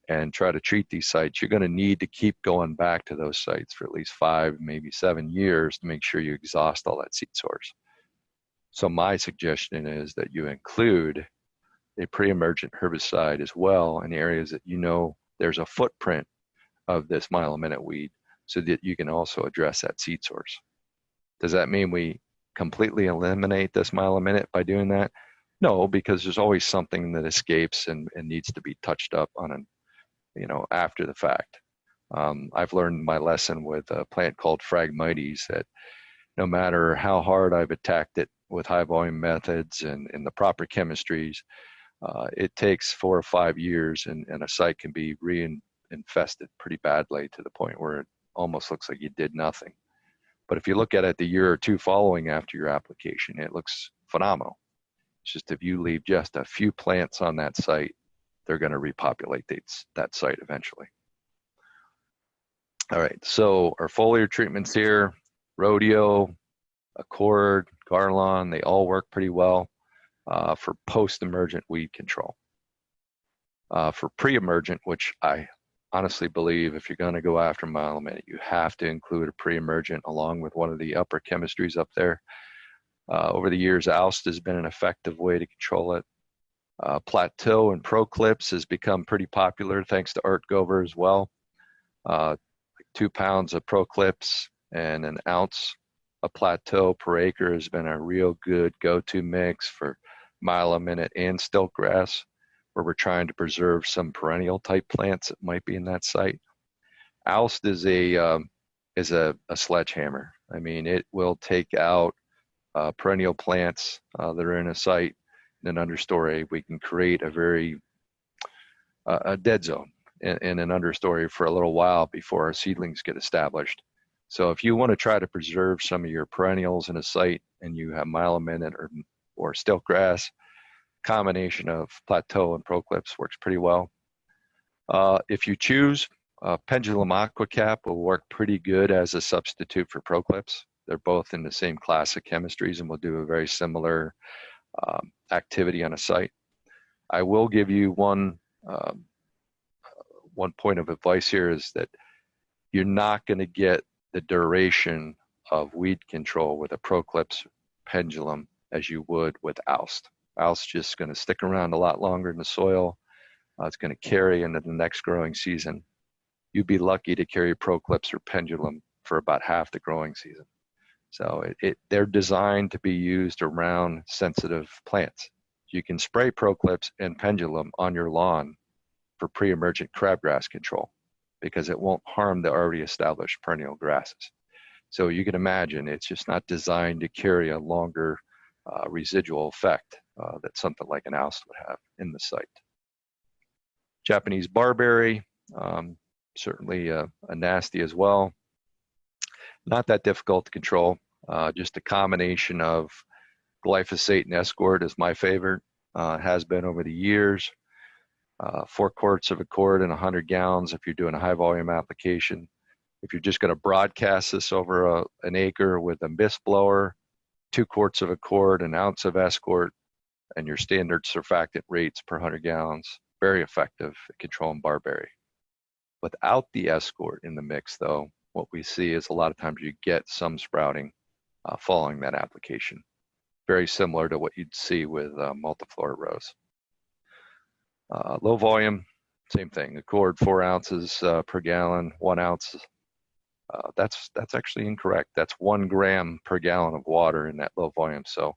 and try to treat these sites, you're going to need to keep going back to those sites for at least 5, maybe 7 years to make sure you exhaust all that seed source. So my suggestion is that you include a pre-emergent herbicide as well in areas that you know there's a footprint of this mile-a-minute weed so that you can also address that seed source. Does that mean we completely eliminate this mile-a-minute by doing that? No, because there's always something that escapes and needs to be touched up on after the fact. I've learned my lesson with a plant called Phragmites that no matter how hard I've attacked it with high volume methods and the proper chemistries, it takes 4 or 5 years and a site can be reinfested pretty badly to the point where it almost looks like you did nothing. But if you look at it the year or two following after your application, it looks phenomenal. It's just if you leave just a few plants on that site, they're going to repopulate that site eventually. All right, so our foliar treatments here, Rodeo, Accord, Garlon, they all work pretty well for post-emergent weed control. For pre-emergent, which I honestly believe if you're going to go after mile-a-minute, you have to include a pre-emergent along with one of the upper chemistries up there. Over the years, Oust has been an effective way to control it. Plateau and Pro Clips has become pretty popular thanks to Art Gover as well. 2 pounds of Pro Clips and 1 ounce of Plateau per acre has been a real good go-to mix for mile-a-minute and Stiltgrass, where we're trying to preserve some perennial type plants that might be in that site. Oust is a sledgehammer. I mean, it will take out perennial plants that are in a site in an understory. We can create a dead zone in an understory for a little while before our seedlings get established. So if you want to try to preserve some of your perennials in a site and you have mile-a-minute or Stiltgrass, combination of Plateau and Pro Clips works pretty well. If you choose, Pendulum Aquacap will work pretty good as a substitute for Pro Clips. They're both in the same class of chemistries and will do a very similar activity on a site. I will give you one point of advice here is that you're not going to get the duration of weed control with a Pro Clips Pendulum as you would with oust. Oust just going to stick around a lot longer in the soil. It's going to carry into the next growing season. You'd be lucky to carry Proclips or Pendulum for about half the growing season. So they're designed to be used around sensitive plants. You can spray Proclips and Pendulum on your lawn for pre-emergent crabgrass control because it won't harm the already established perennial grasses. So you can imagine it's just not designed to carry a longer residual effect that something like an oust would have in the site. Japanese barberry, certainly a nasty as well. Not that difficult to control. Just a combination of glyphosate and Escort is my favorite. Has been over the years. 4 quarts of Accord in 100 gallons if you're doing a high volume application. If you're just going to broadcast this over an acre with a mist blower, 2 quarts of Accord, an ounce of Escort, and your standard surfactant rates per 100 gallons. Very effective at controlling barberry. Without the Escort in the mix, though, what we see is a lot of times you get some sprouting following that application. Very similar to what you'd see with Multiflora Rose. Low volume, same thing. Accord 4 ounces per gallon, 1 ounce. That's actually incorrect. That's 1 gram per gallon of water in that low volume. So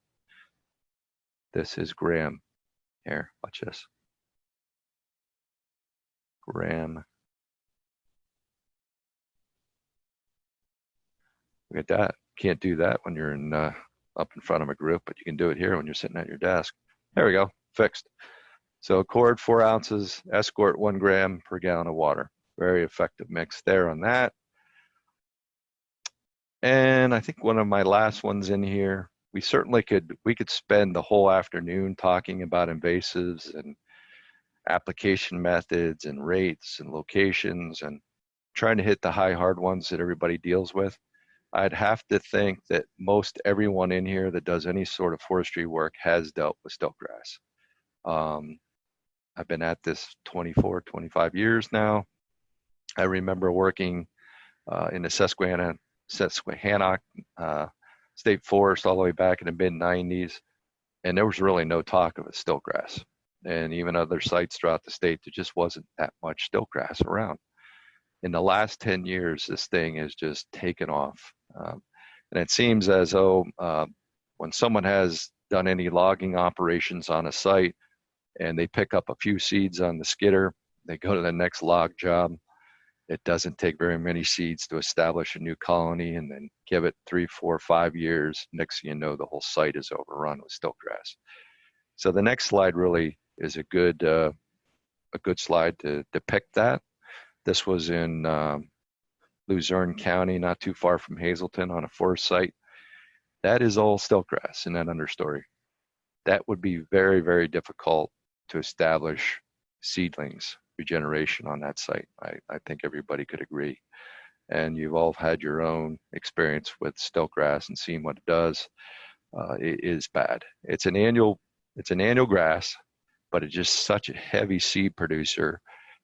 this is gram. Here, watch this. Gram. Look at that. Can't do that when you're up in front of a group, but you can do it here when you're sitting at your desk. There we go. Fixed. So Accord 4 ounces, Escort 1 gram per gallon of water. Very effective mix there on that. And I think one of my last ones in here, we could spend the whole afternoon talking about invasives and application methods and rates and locations and trying to hit the hard ones that everybody deals with. I'd have to think that most everyone in here that does any sort of forestry work has dealt with Stiltgrass. I've been at this 24, 25 years now. I remember working in the Susquehanna State Forest all the way back in the mid-90s, and there was really no talk of a Stiltgrass. And even other sites throughout the state, there just wasn't that much Stiltgrass around. In the last 10 years, this thing has just taken off. And it seems as though when someone has done any logging operations on a site and they pick up a few seeds on the skidder, they go to the next log job. It doesn't take very many seeds to establish a new colony, and then give it 3, 4, 5 years. Next thing you know, the whole site is overrun with Stiltgrass. So the next slide really is a good slide to depict that. This was in Luzerne County, not too far from Hazleton, on a forest site. That is all Stiltgrass in that understory. That would be very, very difficult to establish seedlings regeneration on that site. I think everybody could agree. And you've all had your own experience with Stiltgrass and seen what it does. It is bad. It's an annual grass, but it's just such a heavy seed producer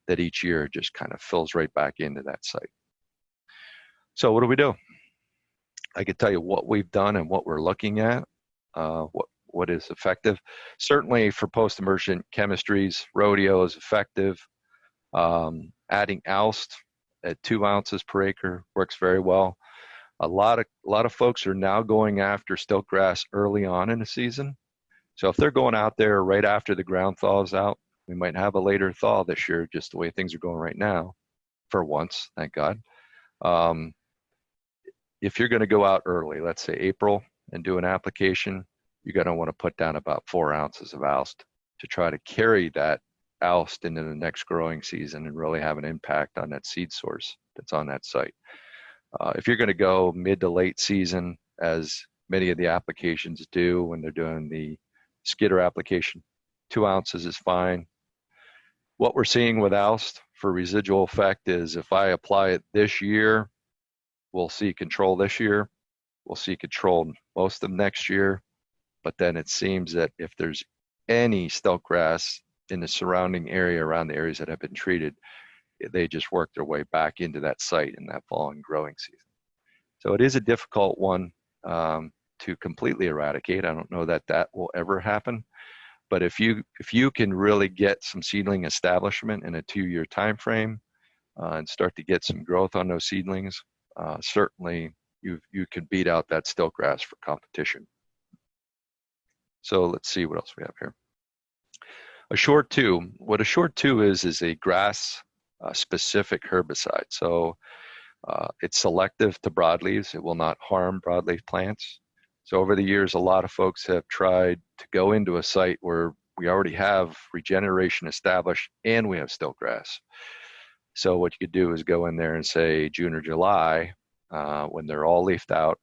that each year just kind of fills right back into that site. So what do we do? I could tell you what we've done and what we're looking at, what is effective. Certainly for post-emergent chemistries, rodeo is effective. Adding oust at 2 ounces per acre works very well. A lot of folks are now going after Stiltgrass early on in the season. So if they're going out there right after the ground thaws out, we might have a later thaw this year, just the way things are going right now, for once, thank God. If you're going to go out early, let's say April, and do an application, you're going to want to put down about 4 ounces of oust to try to carry that oust into the next growing season and really have an impact on that seed source that's on that site. If you're going to go mid to late season, as many of the applications do when they're doing the skidder application, 2 ounces is fine. What we're seeing with oust for residual effect is if I apply it this year, we'll see control this year. We'll see control most of next year. But then it seems that if there's any Stiltgrass in the surrounding area around the areas that have been treated, they just work their way back into that site in that following growing season. So it is a difficult one to completely eradicate. I don't know that that will ever happen. But if you can really get some seedling establishment in a 2-year time frame and start to get some growth on those seedlings, certainly you can beat out that Stiltgrass for competition. So let's see what else we have here. A short 2. What a short 2 is a grass specific herbicide. So it's selective to broadleaves. It will not harm broadleaf plants. So over the years, a lot of folks have tried to go into a site where we already have regeneration established and we have Stiltgrass. So what you could do is go in there and say June or July, when they're all leafed out,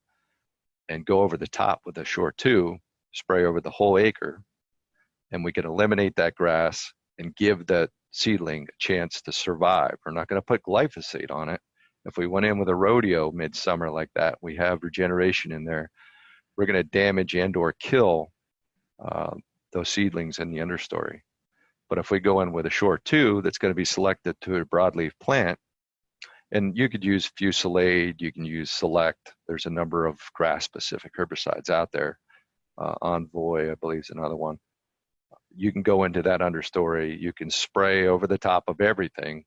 and go over the top with a short 2, spray over the whole acre, and we can eliminate that grass and give that seedling a chance to survive. We're not going to put glyphosate on it. If we went in with a rodeo midsummer like that, we have regeneration in there, we're going to damage and or kill those seedlings in the understory. But if we go in with a short 2 that's going to be selected to a broadleaf plant, and you could use Fusilade, you can use Select. There's a number of grass-specific herbicides out there. Envoy, I believe, is another one. You can go into that understory. You can spray over the top of everything,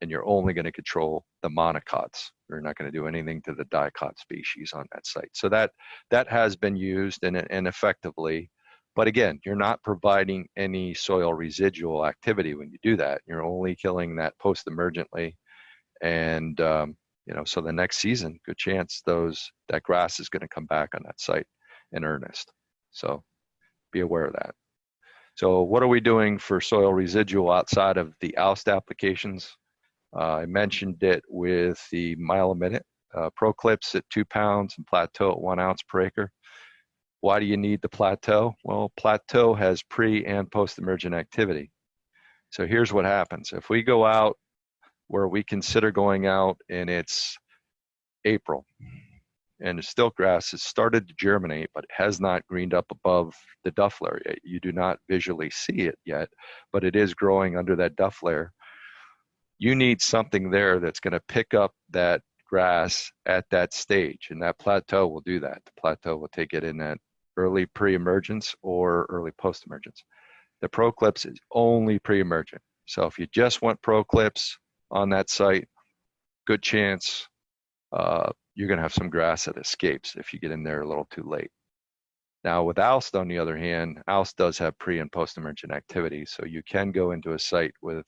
and you're only going to control the monocots. You're not going to do anything to the dicot species on that site. So that has been used and effectively. But again, you're not providing any soil residual activity when you do that. You're only killing that post-emergently. And so the next season, good chance that grass is going to come back on that site in earnest. So be aware of that. So what are we doing for soil residual outside of the oust applications? I mentioned it with the mile a minute, Proclips at 2 pounds and Plateau at 1 ounce per acre. Why do you need the Plateau? Well, Plateau has pre and post-emergent activity. So here's what happens. If we go out where we consider going out and it's April and the Stiltgrass has started to germinate but has not greened up above the duff layer yet. You do not visually see it yet, but it is growing under that duff layer. You need something there that's going to pick up that grass at that stage, and that Plateau will do that. The Plateau will take it in that early pre-emergence or early post-emergence. The Proclips is only pre-emergent. So if you just want Proclips on that site, good chance you're going to have some grass that escapes if you get in there a little too late. Now with Oust, on the other hand, Oust does have pre and post-emergent activity, so you can go into a site with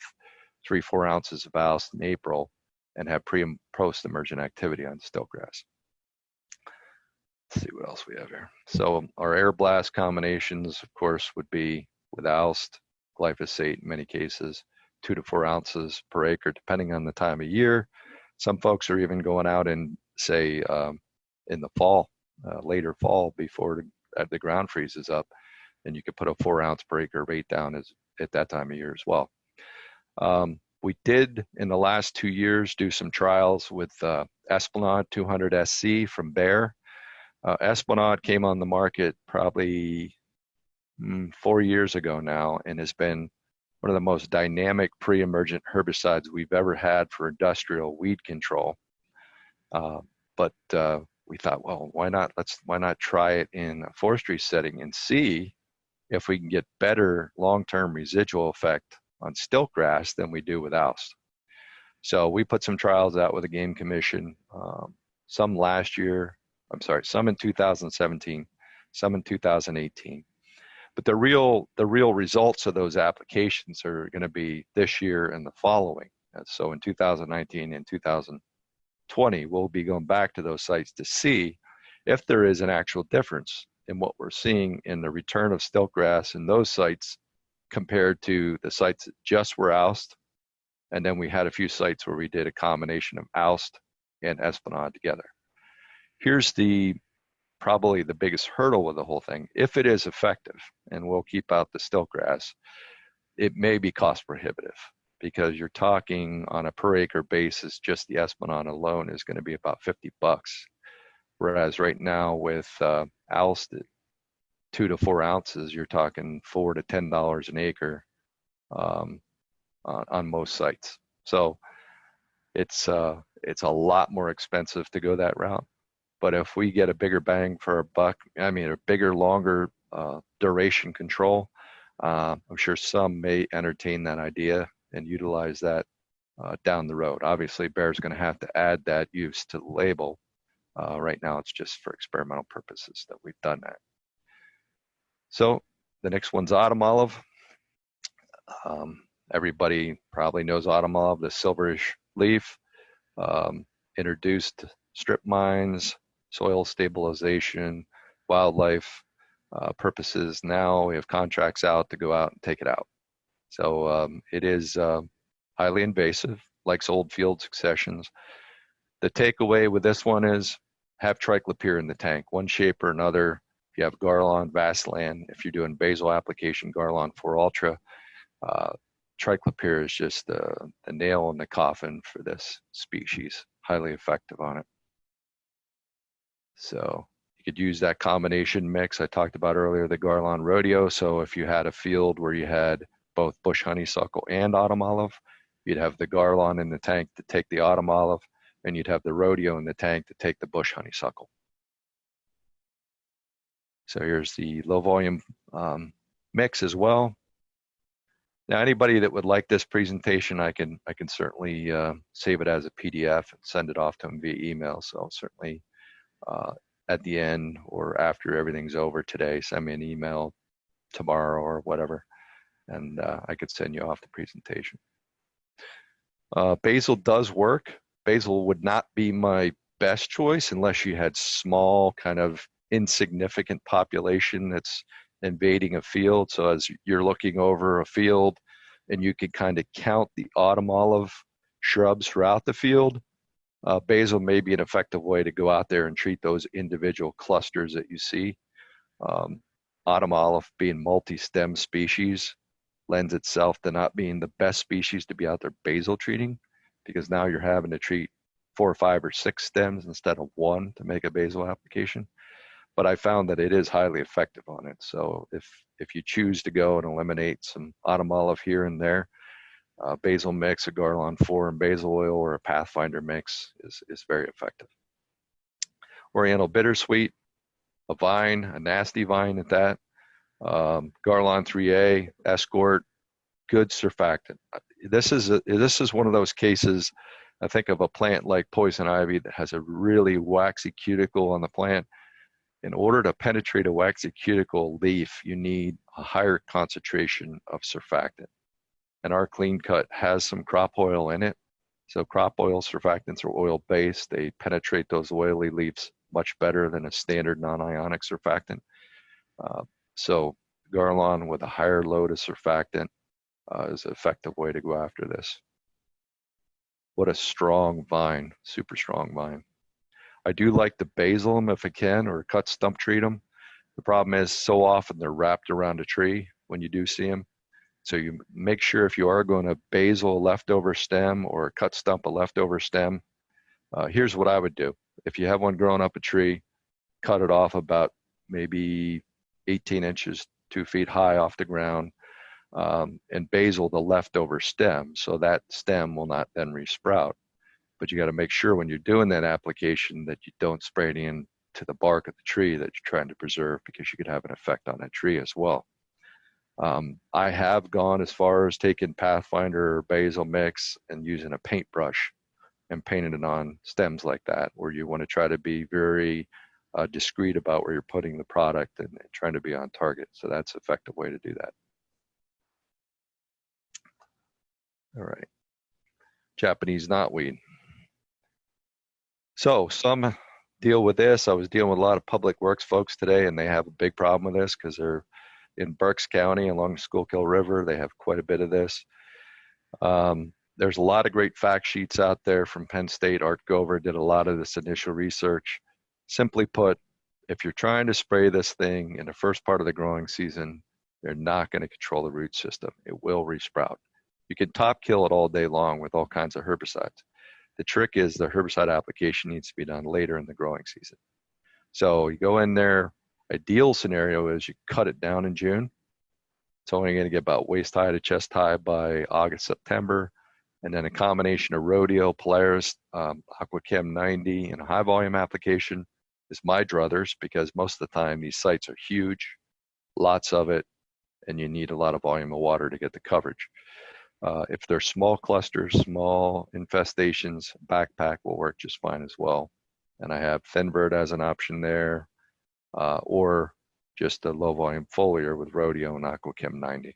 3-4 ounces of Oust in April and have pre and post-emergent activity on Stiltgrass. Let's see what else we have here. So our air blast combinations, of course, would be with Oust, glyphosate in many cases, 2 to 4 ounces per acre, depending on the time of year. Some folks are even going out and say in the fall, later fall, before the ground freezes up, and you could put a 4 ounce per acre rate down at that time of year as well. We did in the last 2 years do some trials with Esplanade 200 SC from Bayer. Esplanade came on the market probably 4 years ago now and has been one of the most dynamic pre-emergent herbicides we've ever had for industrial weed control. But we thought, well, why not try it in a forestry setting and see if we can get better long-term residual effect on Stiltgrass than we do with Oust. So we put some trials out with the Game Commission, some in 2017, some in 2018. But the real results of those applications are going to be this year and the following. And so in 2019 and 2020, we'll be going back to those sites to see if there is an actual difference in what we're seeing in the return of Stiltgrass in those sites compared to the sites that just were Oust. And then we had a few sites where we did a combination of Oust and Esplanade together. Here's probably the biggest hurdle with the whole thing. If it is effective, and we'll keep out the Stiltgrass, it may be cost prohibitive because you're talking on a per acre basis, just the Esplanade alone is going to be about $50. Whereas right now with Oust at 2 to 4 ounces, you're talking $4 to $10 an acre on most sites. So it's a lot more expensive to go that route. But if we get a bigger bang for our buck, I mean, a bigger, longer duration control, I'm sure some may entertain that idea and utilize that down the road. Obviously, Bayer's going to have to add that use to the label. Right now, it's just for experimental purposes that we've done that. So the next one's autumn olive. Everybody probably knows autumn olive, the silverish leaf. Introduced strip mines, soil stabilization, wildlife purposes. Now we have contracts out to go out and take it out. So it is highly invasive, likes old field successions. The takeaway with this one is have triclopyr in the tank, one shape or another. If you have Garlon, Vaselan, if you're doing basal application, Garlon 4 Ultra, triclopyr is just the nail in the coffin for this species. Highly effective on it. So you could use that combination mix I talked about earlier, the Garlon Rodeo. So if you had a field where you had both bush honeysuckle and autumn olive, you'd have the Garlon in the tank to take the autumn olive, and you'd have the Rodeo in the tank to take the bush honeysuckle. So here's the low volume mix as well. Now, anybody that would like this presentation, I can certainly save it as a PDF and send it off to them via email. So certainly at the end or after everything's over today, send me an email tomorrow or whatever, and I could send you off the presentation. Basil does work. Basil would not be my best choice unless you had small, kind of insignificant population that's invading a field. So as you're looking over a field and you can kind of count the autumn olive shrubs throughout the field, basil may be an effective way to go out there and treat those individual clusters that you see. Autumn olive being multi-stem species lends itself to not being the best species to be out there basil treating, because now you're having to treat 4 or 5 or 6 stems instead of 1 to make a basil application. But I found that it is highly effective on it. So if you choose to go and eliminate some autumn olive here and there, basil mix, a Garlon 4 and basil oil, or a Pathfinder mix is very effective. Oriental Bittersweet, a vine, a nasty vine at that. Garlon 3A, Escort, good surfactant. This is one of those cases, I think, of a plant like poison ivy that has a really waxy cuticle on the plant. In order to penetrate a waxy cuticle leaf, you need a higher concentration of surfactant. And our Clean Cut has some crop oil in it. So crop oil surfactants are oil-based. They penetrate those oily leaves much better than a standard non-ionic surfactant. So Garlon with a higher load of surfactant is an effective way to go after this. What a strong vine, super strong vine. I do like to basil them if I can, or cut stump treat them. The problem is so often they're wrapped around a tree when you do see them. So you make sure if you are going to basil a leftover stem or cut stump a leftover stem, here's what I would do. If you have one growing up a tree, cut it off about maybe 18 inches, 2 feet high off the ground, and basil the leftover stem, so that stem will not then resprout. But you got to make sure when you're doing that application that you don't spray it into the bark of the tree that you're trying to preserve, because you could have an effect on that tree as well. I have gone as far as taking Pathfinder or basil mix and using a paintbrush and painting it on stems like that, where you want to try to be very discreet about where you're putting the product and trying to be on target. So that's an effective way to do that. All right, Japanese knotweed. So some deal with this. I was dealing with a lot of public works folks today, and they have a big problem with this because they're in Berks County along the Schuylkill River. They have quite a bit of this. There's a lot of great fact sheets out there from Penn State. Art Gover did a lot of this initial research. Simply put, if you're trying to spray this thing in the first part of the growing season, you're not going to control the root system. It will resprout. You can top kill it all day long with all kinds of herbicides. The trick is the herbicide application needs to be done later in the growing season. So you go in there, ideal scenario is you cut it down in June. It's only going to get about waist high to chest high by August, September. And then a combination of Rodeo, Polaris, Aquachem 90, and a high volume application is my druthers, because most of the time these sites are huge, lots of it, and you need a lot of volume of water to get the coverage. If they're small clusters, small infestations, backpack will work just fine as well. And I have Thinbird as an option there, or just a low volume foliar with Rodeo and Aquachem 90.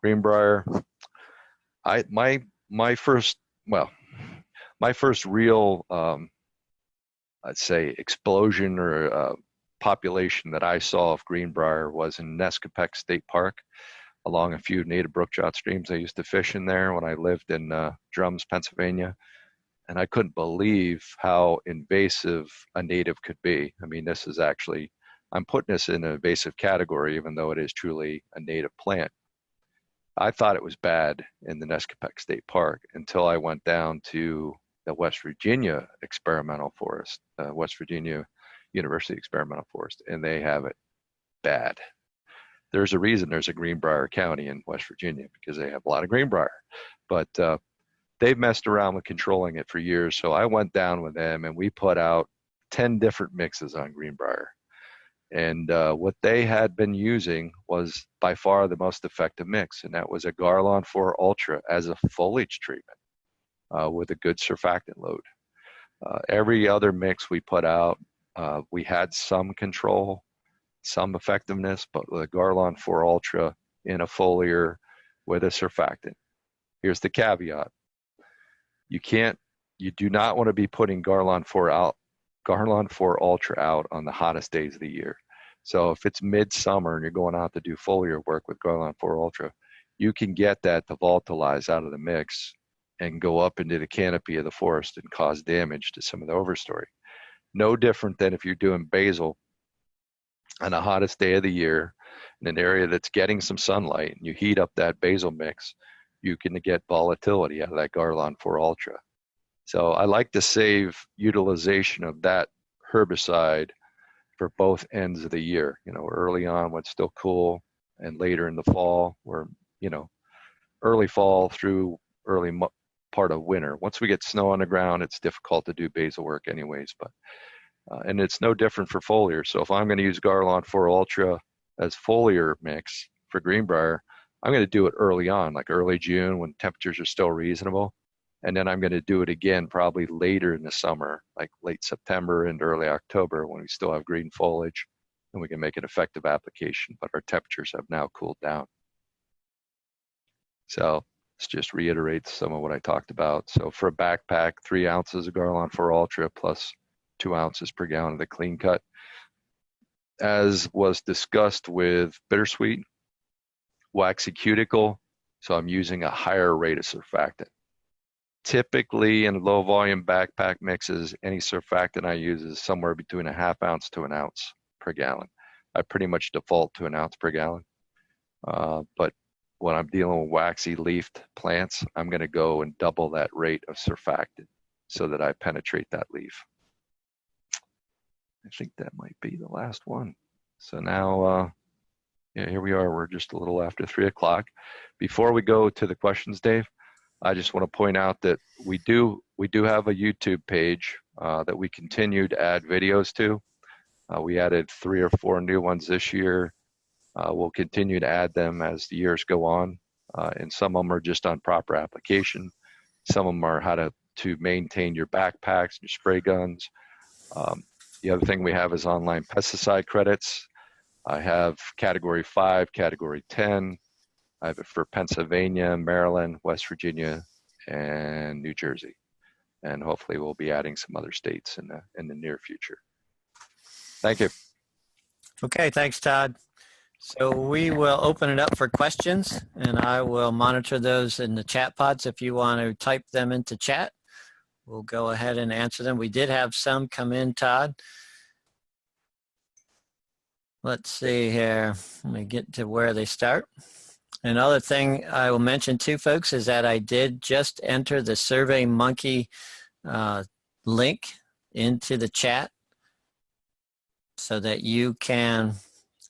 Greenbrier, my first real I'd say explosion or population that I saw of greenbrier was in Nescopec State Park, along a few native brook trout streams. I used to fish in there when I lived in Drums, Pennsylvania, and I couldn't believe how invasive a native could be. I mean, this is actually, I'm putting this in an invasive category, even though it is truly a native plant. I thought it was bad in the Nescopec State Park until I went down to the West Virginia Experimental Forest, West Virginia University Experimental Forest, and they have it bad. There's a reason there's a Greenbrier County in West Virginia, because they have a lot of greenbrier. But they've messed around with controlling it for years. So I went down with them and we put out 10 different mixes on greenbrier. And what they had been using was by far the most effective mix, and that was a Garlon 4 Ultra as a foliage treatment with a good surfactant load. Every other mix we put out, we had some control, some effectiveness, but the Garlon 4 Ultra in a foliar with a surfactant. Here's the caveat. You do not want to be putting Garlon 4 Ultra out on the hottest days of the year. So if it's midsummer and you're going out to do foliar work with Garlon 4 Ultra, you can get that to volatilize out of the mix and go up into the canopy of the forest and cause damage to some of the overstory. No different than if you're doing basil on the hottest day of the year in an area that's getting some sunlight and you heat up that basil mix, you can get volatility out of that Garlon 4 Ultra. So I like to save utilization of that herbicide for both ends of the year, early on when it's still cool, and later in the fall, or, early fall through early part of winter. Once we get snow on the ground, it's difficult to do basil work anyways, but and it's no different for foliar. So if I'm going to use Garlon 4 Ultra as foliar mix for greenbrier, I'm going to do it early on, like early June when temperatures are still reasonable. And then I'm going to do it again probably later in the summer, like late September and early October, when we still have green foliage and we can make an effective application, but our temperatures have now cooled down. So let's just reiterate some of what I talked about. So for a backpack, 3 ounces of Garlon 4 Ultra plus 2 ounces per gallon of the clean cut. As was discussed with bittersweet, waxy cuticle, so I'm using a higher rate of surfactant. Typically in low volume backpack mixes, any surfactant I use is somewhere between a ½ ounce to 1 ounce per gallon. I pretty much default to 1 ounce per gallon. But when I'm dealing with waxy leafed plants, I'm going to go and double that rate of surfactant so that I penetrate that leaf. I think that might be the last one. So now, yeah, here we are. We're just a little after 3 o'clock. Before we go to the questions, Dave, I just want to point out that we do have a YouTube page that we continue to add videos to. We added 3 or 4 new ones this year. We'll continue to add them as the years go on, and some of them are just on proper application. Some of them are how to maintain your backpacks, your spray guns. The other thing we have is online pesticide credits. I have Category 5, Category 10. I have it for Pennsylvania, Maryland, West Virginia, and New Jersey. And hopefully we'll be adding some other states in the near future. Thank you. Okay, thanks, Todd. So we will open it up for questions, and I will monitor those in the chat pods. If you want to type them into chat, we'll go ahead and answer them. We did have some come in, Todd. Let's see here. Let me get to where they start. Another thing I will mention too, folks, is that I did just enter the SurveyMonkey link into the chat so that you can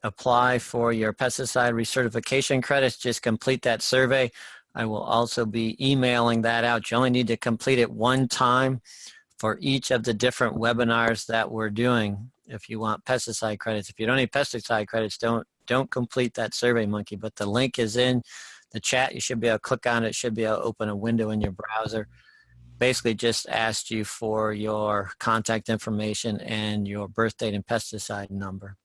apply for your pesticide recertification credits. Just complete that survey. I will also be emailing that out. You only need to complete it one time for each of the different webinars that we're doing. If you want pesticide credits, if you don't need pesticide credits, don't complete that Survey Monkey, but the link is in the chat. You should be able to click on it. It should be able to open a window in your browser. Basically just asked you for your contact information and your birth date and pesticide number.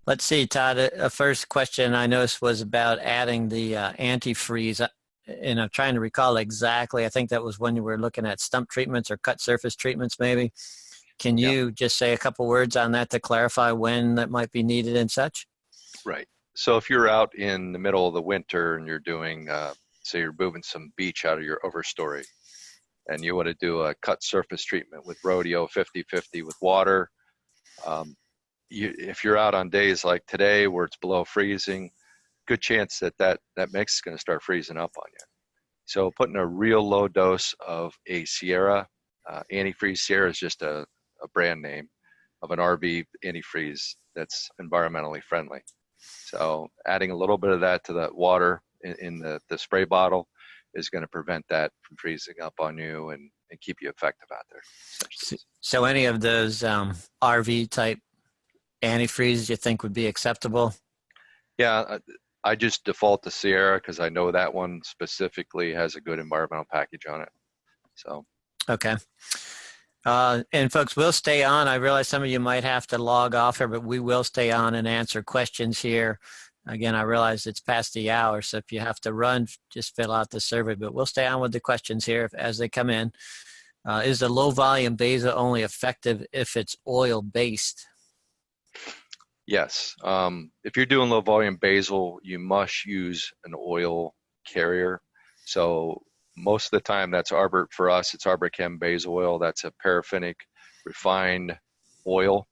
Let's see, Todd, a first question I noticed was about adding the antifreeze, and I'm trying to recall exactly. I think that was when you were looking at stump treatments or cut surface treatments maybe. Can you just say a couple words on that to clarify when that might be needed and such? Right. So if you're out in the middle of the winter and you're doing, say you're moving some beach out of your overstory, and you want to do a cut surface treatment with Rodeo 50/50 with water, if you're out on days like today where it's below freezing, good chance that mix is going to start freezing up on you. So putting a real low dose of a Sierra, antifreeze. Sierra is just a brand name of an RV antifreeze that's environmentally friendly. So adding a little bit of that to that water in the spray bottle is going to prevent that from freezing up on you and keep you effective out there. So any of those RV type antifreeze you think would be acceptable? Yeah, I just default to Sierra because I know that one specifically has a good environmental package on it. So okay. And folks, we'll stay on. I realize some of you might have to log off here, but we will stay on and answer questions here. Again, I realize it's past the hour, so if you have to run, just fill out the survey, but we'll stay on with the questions here as they come in. Is the low volume basil only effective if it's oil based? Yes. If you're doing low volume basil, you must use an oil carrier. So most of the time that's for us, it's Arborchem basil oil. That's a paraffinic refined oil.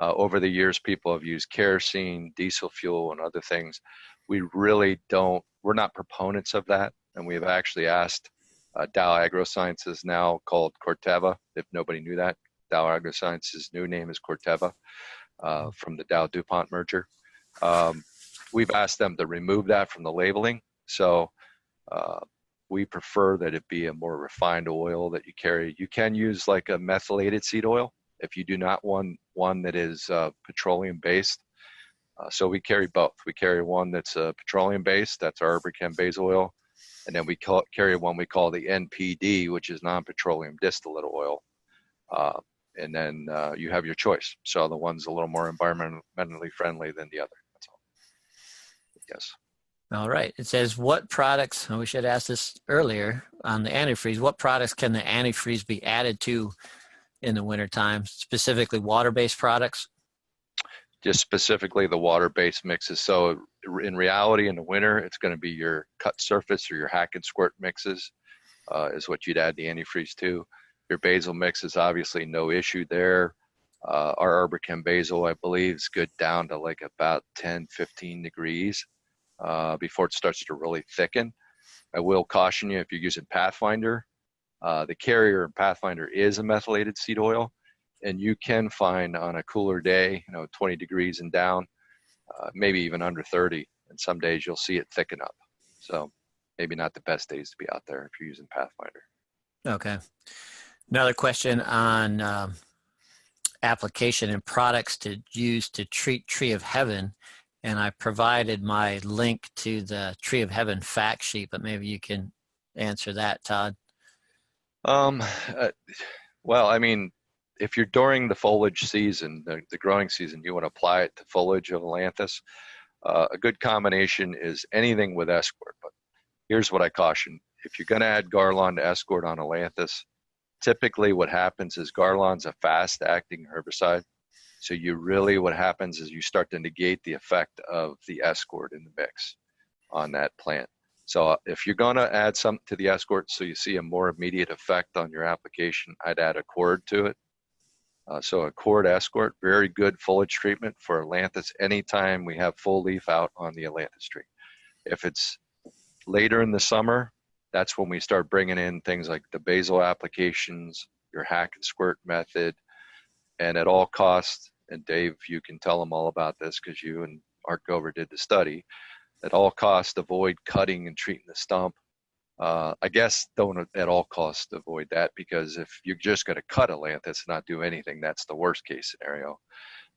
Over the years, people have used kerosene, diesel fuel, and other things. We're not proponents of that. And we've actually asked Dow AgroSciences, now called Corteva, if nobody knew that. Dow AgroSciences' new name is Corteva. From the Dow DuPont merger. We've asked them to remove that from the labeling. So we prefer that it be a more refined oil that you carry. You can use like a methylated seed oil if you do not want one that is petroleum based. So we carry both. We carry one that's petroleum based, that's our Arborchem basil oil. And then we carry one we call the NPD, which is non-petroleum distillate oil. And then you have your choice. So the one's a little more environmentally friendly than the other. That's all. Yes. All right. It says, what products, we should ask this earlier on the antifreeze, what products can the antifreeze be added to in the wintertime, specifically water-based products? Just specifically the water-based mixes. So in reality, in the winter, it's going to be your cut surface or your hack and squirt mixes is what you'd add the antifreeze to. Your basil mix is obviously no issue there. Our Arborchem basil, I believe, is good down to like about 10, 15 degrees before it starts to really thicken. I will caution you if you're using Pathfinder, the carrier in Pathfinder is a methylated seed oil, and you can find on a cooler day, 20 degrees and down, maybe even under 30, and some days you'll see it thicken up. So maybe not the best days to be out there if you're using Pathfinder. Okay. Another question on application and products to use to treat Tree of Heaven. And I provided my link to the Tree of Heaven fact sheet, but maybe you can answer that, Todd. Well, I mean, if you're during the foliage season, the growing season, you want to apply it to foliage of Ailanthus. A good combination is anything with escort. But here's what I caution. If you're going to add Garlon to escort on Ailanthus, typically what happens is Garlon's a fast-acting herbicide. So what happens is you start to negate the effect of the escort in the mix on that plant. So if you're going to add something to the escort so you see a more immediate effect on your application, I'd add a cord to it. So a cord escort, very good foliage treatment for Ailanthus anytime we have full leaf out on the Ailanthus tree. If it's later in the summer, that's when we start bringing in things like the basil applications, your hack and squirt method, and at all costs, and Dave, you can tell them all about this because you and Art Gover did the study, at all costs avoid cutting and treating the stump I guess don't at all costs avoid that, because if you're just going to cut a lanthus and not do anything, that's the worst case scenario.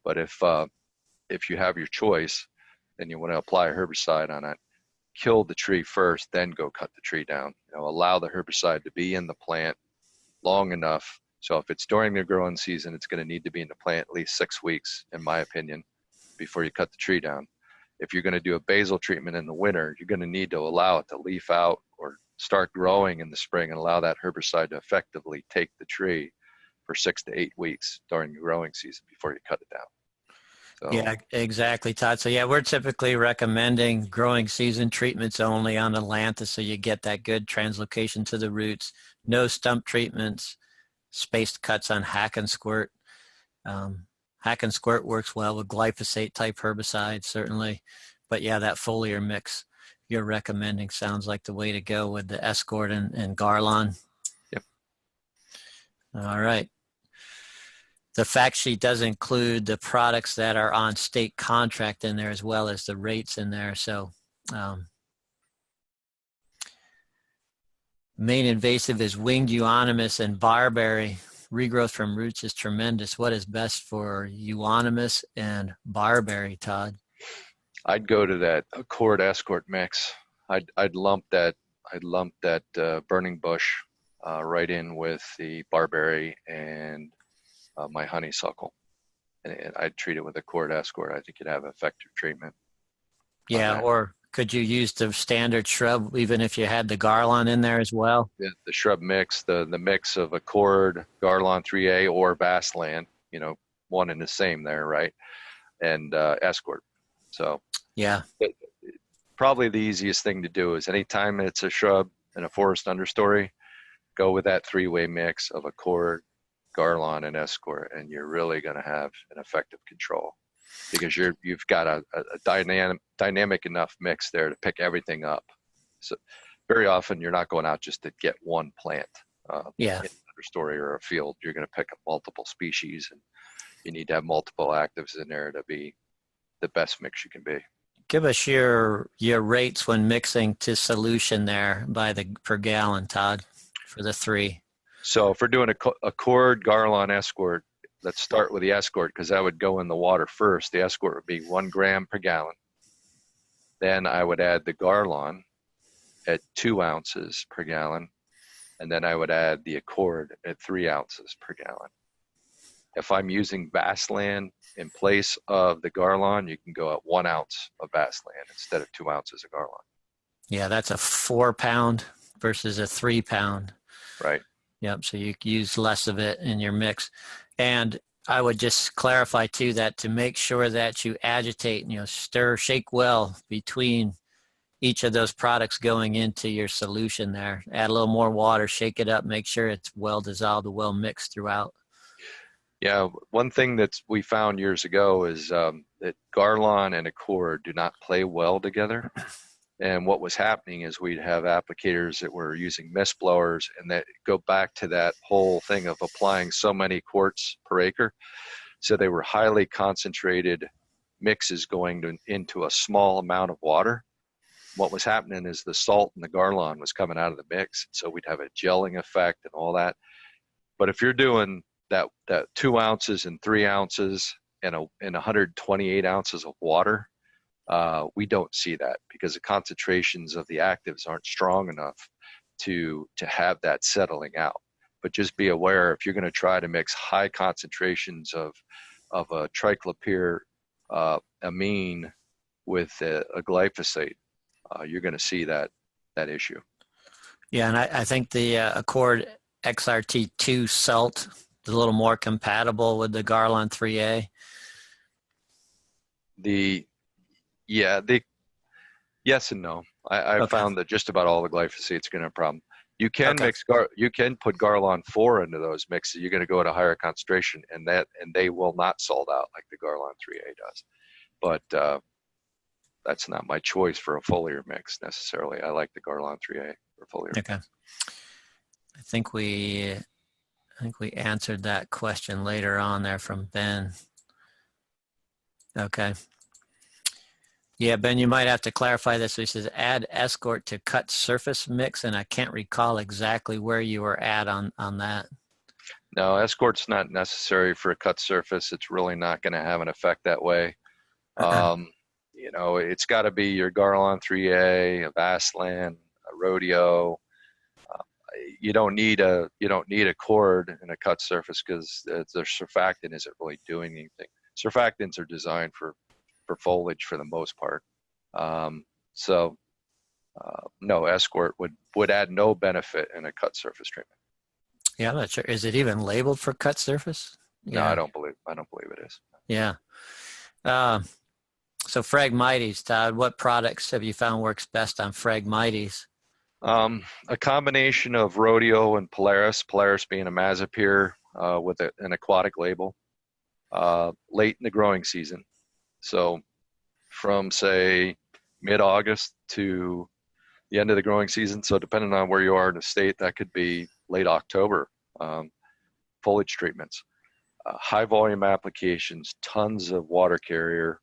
But if you have your choice and you want to apply a herbicide on it, kill the tree first, then go cut the tree down. Allow the herbicide to be in the plant long enough. So if it's during the growing season, it's going to need to be in the plant at least 6 weeks, in my opinion, before you cut the tree down. If you're going to do a basal treatment in the winter, you're going to need to allow it to leaf out or start growing in the spring and allow that herbicide to effectively take the tree for 6 to 8 weeks during the growing season before you cut it down. So, yeah, exactly, Todd. So yeah, we're typically recommending growing season treatments only on the lanthus, so you get that good translocation to the roots. No stump treatments, spaced cuts on hack and squirt. Hack and squirt works well with glyphosate type herbicides, certainly. But yeah, that foliar mix you're recommending sounds like the way to go with the Escort and Garlon. Yep. All right. The fact sheet does include the products that are on state contract in there, as well as the rates in there. So main invasive is winged euonymus and barberry. Regrowth from roots is tremendous. What is best for euonymus and barberry, Todd? I'd go to that Accord Escort mix. I'd lump that burning bush right in with the barberry and my honeysuckle, and I'd treat it with Accord Escort. I think you'd have effective treatment. Yeah, or could you use the standard shrub even if you had the Garlon in there as well? The shrub mix, the mix of Accord, Garlon 3A, or Bassland, one and the same there, right? And Escort. So yeah, probably the easiest thing to do is anytime it's a shrub in a forest understory, go with that 3-way mix of Accord, Garlon, and Escort, and you're really going to have an effective control, because you've got a dynamic enough mix there to pick everything up. So very often you're not going out just to get one plant in an understory or a field. You're going to pick up multiple species, and you need to have multiple actives in there to be the best mix you can be. Give us your rates when mixing to solution there per gallon, Todd, for the 3. So if we're doing Accord, Garlon, Escort, let's start with the Escort, because that would go in the water first. The Escort would be 1 gram per gallon. Then I would add the Garlon at 2 ounces per gallon. And then I would add the Accord at 3 ounces per gallon. If I'm using Bassland in place of the Garlon, you can go at 1 ounce of Bassland instead of 2 ounces of Garlon. Yeah, that's a 4-pound versus a 3-pound. Right. Yep, so you use less of it in your mix. And I would just clarify too that to make sure that you agitate, stir, shake well between each of those products going into your solution there. Add a little more water, shake it up, make sure it's well dissolved and well mixed throughout. Yeah, one thing that we found years ago is that Garlon and Accord do not play well together. And what was happening is we'd have applicators that were using mist blowers, and that go back to that whole thing of applying so many quarts per acre. So they were highly concentrated mixes going into a small amount of water. What was happening is the salt in the Garlon was coming out of the mix. So we'd have a gelling effect and all that. But if you're doing that 2 ounces and 3 ounces and 128 ounces of water, we don't see that, because the concentrations of the actives aren't strong enough to have that settling out. But just be aware, if you're going to try to mix high concentrations of a triclopyr amine with a glyphosate, you're going to see that issue. Yeah, and I think the Accord XRT2 salt is a little more compatible with the Garlon 3A. Yes and no. I found that just about all the glyphosate's going to have a problem. You can you can put Garlon 4 into those mixes. You're going to go at a higher concentration, and they will not salt out like the Garlon 3A does. But that's not my choice for a foliar mix necessarily. I like the Garlon 3A for foliar. Okay. Mix. I think we answered that question later on there from Ben. Okay. Yeah, Ben, you might have to clarify this. He says add escort to cut surface mix, and I can't recall exactly where you were at on that. No, escort's not necessary for a cut surface. It's really not going to have an effect that way. It's got to be your Garlon 3A, a Vaseline, a Rodeo. You don't need a cord in a cut surface because the surfactant isn't really doing anything. Surfactants are designed for foliage for the most part. No, escort would add no benefit in a cut surface treatment. Yeah, I'm not sure. Is it even labeled for cut surface? No, Yeah. I don't believe it is. Yeah. So Phragmites, Todd, what products have you found works best on Phragmites? A combination of Rodeo and Polaris being a Mazapyr with an aquatic label late in the growing season. So from, say, mid-August to the end of the growing season. So depending on where you are in the state, that could be late October. Foliage treatments, high volume applications, tons of water carrier,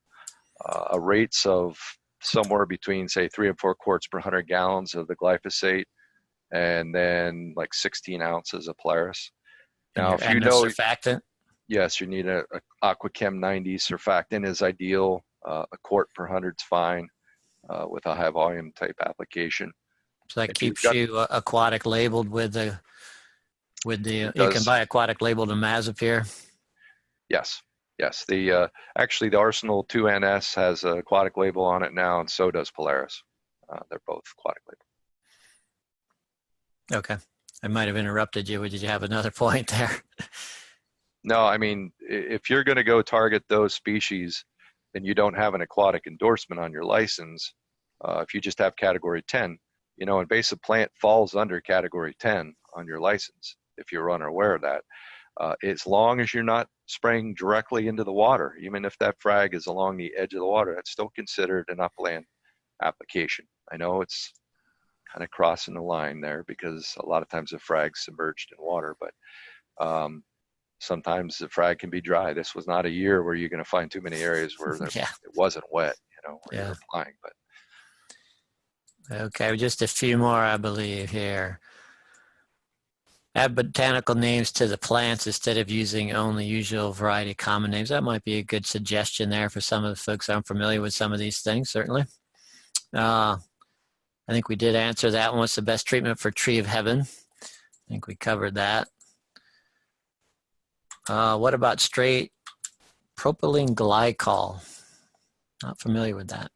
rates of somewhere between, say, 3 and 4 quarts per 100 gallons of the glyphosate, and then like 16 ounces of Polaris. Now, if you know surfactant, yes, you need a Aquachem 90. Surfactant is ideal. A quart per 100 is fine with a high volume type application. So that keeps you aquatic labeled with the you can buy aquatic labeled in Mazapyr. Yes. The actually the Arsenal 2NS has an aquatic label on it now, and so does Polaris. They're both aquatic label. Okay, I might have interrupted you. Did you have another point there? No, I mean, if you're going to go target those species, then you don't have an aquatic endorsement on your license. If you just have Category 10, invasive plant falls under Category 10 on your license, if you're unaware of that. As long as you're not spraying directly into the water, even if that frag is along the edge of the water, that's still considered an upland application. I know it's kind of crossing the line there because a lot of times the frag's submerged in water, but sometimes the frag can be dry. This was not a year where you're going to find too many areas where it wasn't wet, where you're applying. But okay, just a few more, I believe, here. Add botanical names to the plants instead of using only usual variety common names. That might be a good suggestion there for some of the folks unfamiliar with some of these things, certainly. I think we did answer that one. What's the best treatment for tree of heaven? I think we covered that. What about straight propylene glycol? Not familiar with that.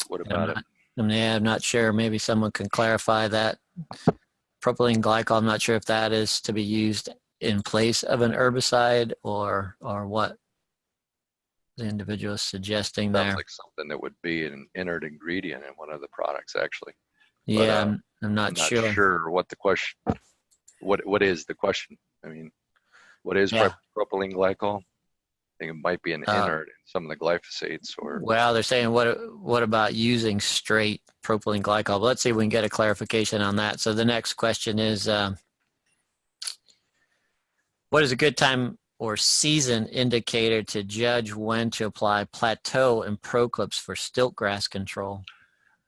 What about it? I'm not sure. Maybe someone can clarify that. Propylene glycol, I'm not sure if that is to be used in place of an herbicide or what the individual is suggesting there. Sounds like something that would be an inert ingredient in one of the products, actually. Yeah, but, I'm not sure what the question. What is the question? I mean, what is propylene glycol? I think it might be an inert in some of the glyphosates, or. Well, they're saying what about using straight propylene glycol? But let's see if we can get a clarification on that. So the next question is, what is a good time or season indicator to judge when to apply plateau and proclips for stiltgrass control?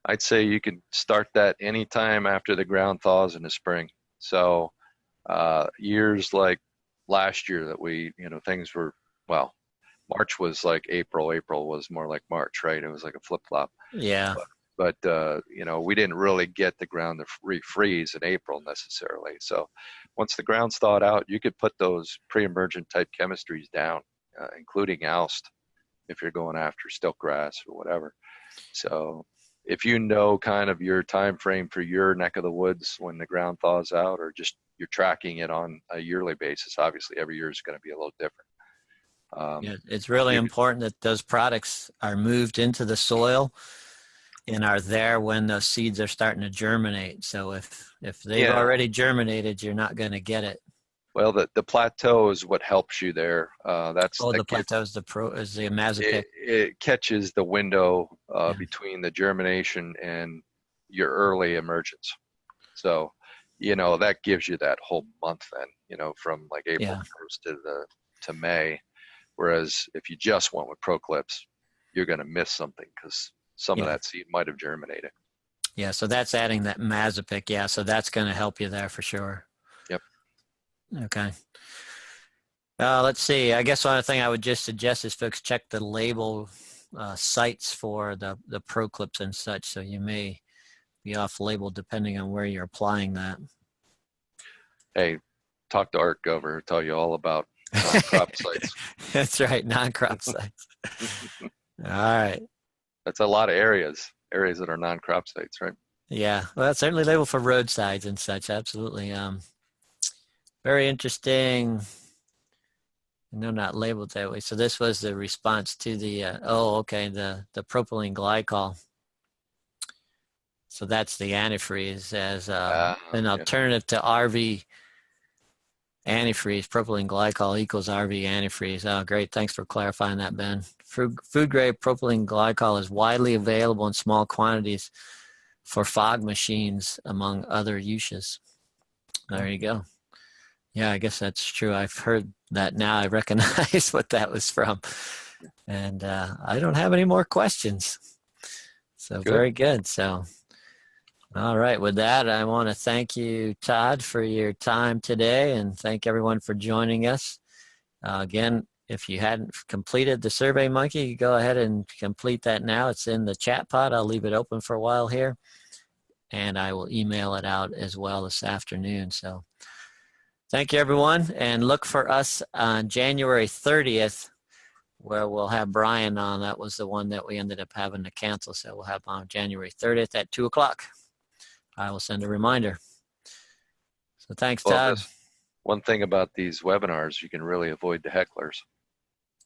I'd say you could start that anytime after the ground thaws in the spring. So years like last year that things were, well, March was like April. April was more like March, right? It was like a flip-flop. Yeah. But we didn't really get the ground to refreeze in April necessarily. So once the ground's thawed out, you could put those pre-emergent type chemistries down, including Alst, if you're going after stiltgrass or whatever. So if you know kind of your time frame for your neck of the woods when the ground thaws out, or just you're tracking it on a yearly basis, obviously every year is going to be a little different. It's really important that those products are moved into the soil and are there when those seeds are starting to germinate. So if they've already germinated, you're not going to get it. Well, the plateau is what helps you there. The plateau is the Mazapyr. It catches the window between the germination and your early emergence. So, that gives you that whole month then, from like April 1st to May. Whereas if you just went with Proclips, you're going to miss something because some of Yeah. that seed might have germinated. Yeah, so that's adding that Mazapic. Yeah, so that's going to help you there for sure. Yep. Okay. Let's see. I guess one other thing I would just suggest is folks check the label sites for the pro clips and such. So you may be off label depending on where you're applying that. Hey, talk to ArtGov, or tell you all about non-crop sites. That's right, non-crop sites. All right. That's a lot of areas that are non-crop sites, right? Yeah, well, that's certainly labeled for roadsides and such. Absolutely. Very interesting. No, not labeled that way. So this was the response to the, the propylene glycol. So that's the antifreeze as an alternative to RV antifreeze. Propylene glycol equals RV antifreeze. Oh, great. Thanks for clarifying that, Ben. Food grade propylene glycol is widely available in small quantities for fog machines, among other uses. There you go. Yeah, I guess that's true. I've heard that now. I recognize what that was from. And I don't have any more questions. So good. Very good. So, all right. With that, I want to thank you, Todd, for your time today, and thank everyone for joining us. Again, if you hadn't completed the Survey Monkey, go ahead and complete that now. It's in the chat pod. I'll leave it open for a while here, and I will email it out as well this afternoon. So thank you, everyone, and look for us on January 30th, where we'll have Brian on. That was the one that we ended up having to cancel, so we'll have on January 30th at 2 o'clock. I will send a reminder. So thanks, Todd. One thing about these webinars, you can really avoid the hecklers.